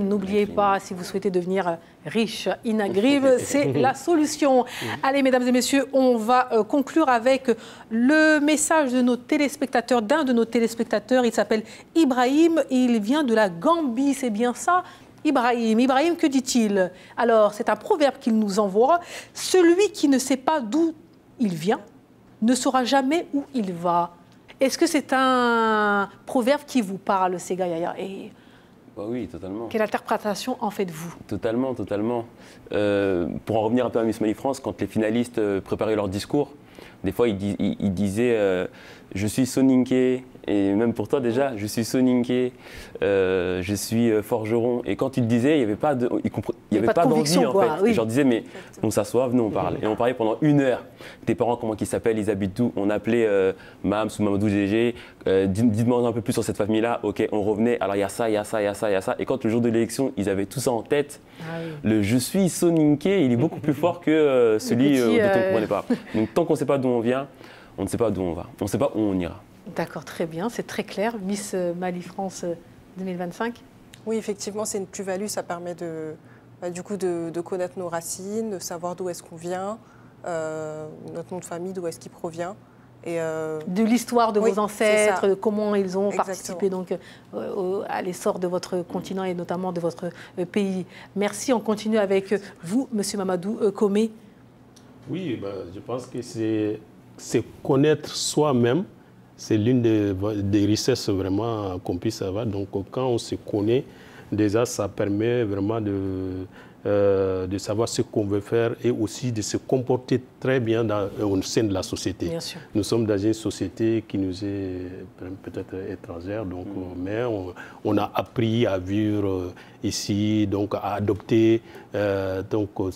n'oubliez pas, si vous souhaitez devenir riche, Inagrim, c'est la solution. Allez, mesdames et messieurs, on va conclure avec le message de nos téléspectateurs, d'un de nos téléspectateurs. Il s'appelle Ibrahim et il vient de la Gambie, c'est bien ça? Ibrahim, que dit-il? Alors, c'est un proverbe qu'il nous envoie. Celui qui ne sait pas d'où il vient ne saura jamais où il va. Est-ce que c'est un proverbe qui vous parle, Sega Yaya? Oui, totalement. Quelle interprétation en faites-vous? Totalement. Pour en revenir un peu à Miss Mali France, quand les finalistes préparaient leur discours, des fois ils disaient je suis Soninké, et même pour toi déjà, je suis Soninké, je suis forgeron. Et quand ils le disaient, il n'y avait pas d'envie en fait. Oui. Et je leur disais, mais on s'assoit, venez, on parle. Et on parlait pendant 1 heure. Tes parents, comment ils s'appellent, ils habitent où? On appelait Mams ou Mamadou Gégé, dites-moi un peu plus sur cette famille-là. Ok, on revenait, alors il y a ça, il y a ça, il y a ça, il y a ça. Et quand le jour de l'élection, ils avaient tout ça en tête, le je suis Soninké, il est beaucoup plus fort que celui dont on ne comprenait pas. Donc tant qu'on ne sait pas d'où on vient, on ne sait pas d'où on va, on ne sait pas où on ira. D'accord, très bien, c'est très clair. Miss Mali France 2025. Oui, effectivement, c'est une plus-value, ça permet de connaître nos racines, de savoir d'où est-ce qu'on vient, notre nom de famille, d'où est-ce qu'il provient. Et de l'histoire de vos ancêtres, de comment ils ont participé donc, à l'essor de votre continent et notamment de votre pays. Merci, on continue avec vous, Monsieur Mamadou Comé. Oui, je pense que c'est connaître soi-même. C'est l'une des richesses vraiment qu'on puisse avoir. Donc quand on se connaît, déjà ça permet vraiment de savoir ce qu'on veut faire et aussi de se comporter très bien au sein de la société. Bien sûr. Nous sommes dans une société qui nous est peut-être étrangère, donc, mais on a appris à vivre ici, donc à adopter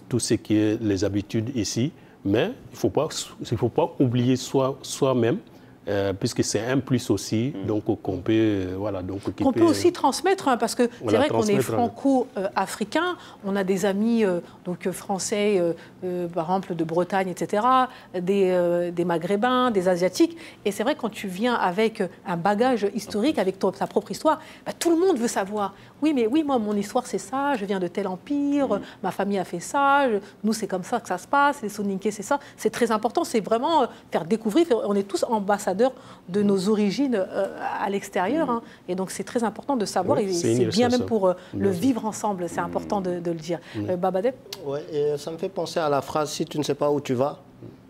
tout ce qui est les habitudes ici. Mais il ne faut pas oublier soi-même. Puisque c'est un plus aussi, donc qu'on peut, qu'on peut aussi transmettre, parce que c'est vrai qu'on est franco-africain, on a des amis donc français, par exemple de Bretagne, etc., des Maghrébins, des Asiatiques, et c'est vrai quand tu viens avec un bagage historique, avec ta propre histoire, tout le monde veut savoir. Oui, mais oui, moi, mon histoire, c'est ça, je viens de tel empire, ma famille a fait ça, nous, c'est comme ça que ça se passe, les Soninké, c'est ça. C'est très important, c'est vraiment faire découvrir, on est tous ambassadeurs ambassadeurs de nos origines à l'extérieur. Hein. Et donc, c'est très important de savoir, et c'est bien même pour le vivre ensemble, c'est important de le dire. Babadeb? Oui, et ça me fait penser à la phrase « Si tu ne sais pas où tu vas,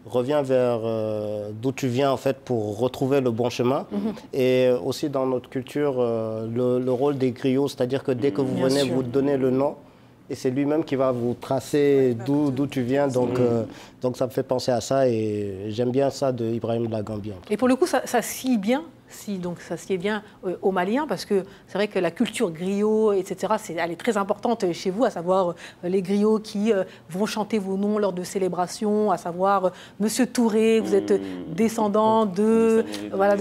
reviens vers d'où tu viens en fait pour retrouver le bon chemin. Et aussi dans notre culture, le rôle des griots, c'est-à-dire que dès que vous venez, vous donnez le nom et c'est lui-même qui va vous tracer d'où tu viens. Donc ça me fait penser à ça et j'aime bien ça de Ibrahim de la Gambie. Et pour le coup, ça scie bien. Donc ça sied bien aux Maliens, parce que c'est vrai que la culture griot, etc., elle est très importante chez vous, à savoir les griots qui vont chanter vos noms lors de célébrations, à savoir Monsieur Touré, vous êtes descendant de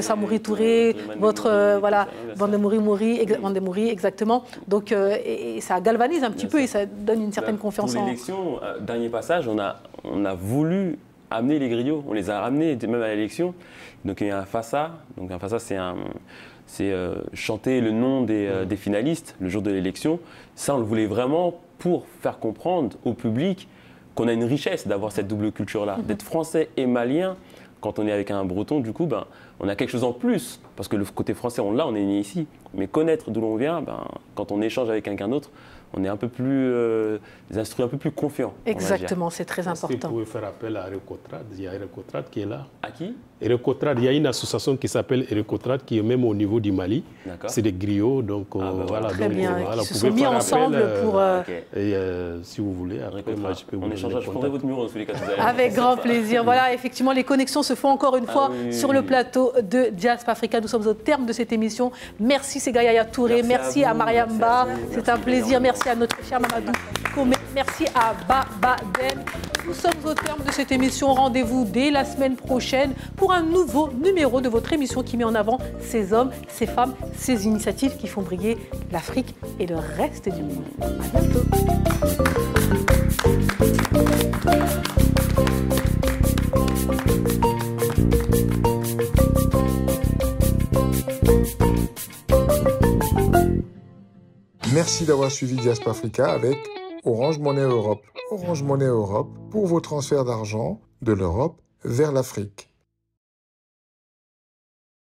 Samori Touré, votre Vandemouri, exactement. Donc et ça galvanise un petit peu et ça donne une certaine confiance pour l'élection, dernier passage, on a voulu amener les griots, on les a ramenés même à l'élection. Donc il y a un fassa. Donc un fassa, c'est chanter le nom des finalistes le jour de l'élection. Ça, on le voulait vraiment pour faire comprendre au public qu'on a une richesse d'avoir cette double culture-là, d'être français et malien. Quand on est avec un breton, du coup, on a quelque chose en plus. Parce que le côté français, on l'a, on est né ici. Mais connaître d'où l'on vient, quand on échange avec quelqu'un d'autre, on est un peu plus instruit, un peu plus confiant. Exactement, c'est très important. Est-ce que vous pouvez faire appel à Erecotrad? Il y a Erecotrad qui est là. À qui? Erecotrad, il y a une association qui s'appelle Erecotrad qui est même au niveau du Mali. C'est des griots, donc voilà. Très donc, bien, voilà, qui se sont mis ensemble pour... si vous voulez, après, moi, je peux vous échange. Je prendrai votre numéro dans tous les cas. Avec grand plaisir. Voilà, effectivement, les connexions se font encore une fois sur le plateau de Diaspora Africa. Nous sommes au terme de cette émission. Merci Ségaya Touré, merci à Mariamba. C'est un plaisir. Merci à notre cher Mamadou Komé. Merci à Babadem. Nous sommes au terme de cette émission. Rendez-vous dès la semaine prochaine pour un nouveau numéro de votre émission qui met en avant ces hommes, ces femmes, ces initiatives qui font briller l'Afrique et le reste du monde. À bientôt. Merci d'avoir suivi Diaspora Africa avec Orange Money Europe. Orange Money Europe pour vos transferts d'argent de l'Europe vers l'Afrique.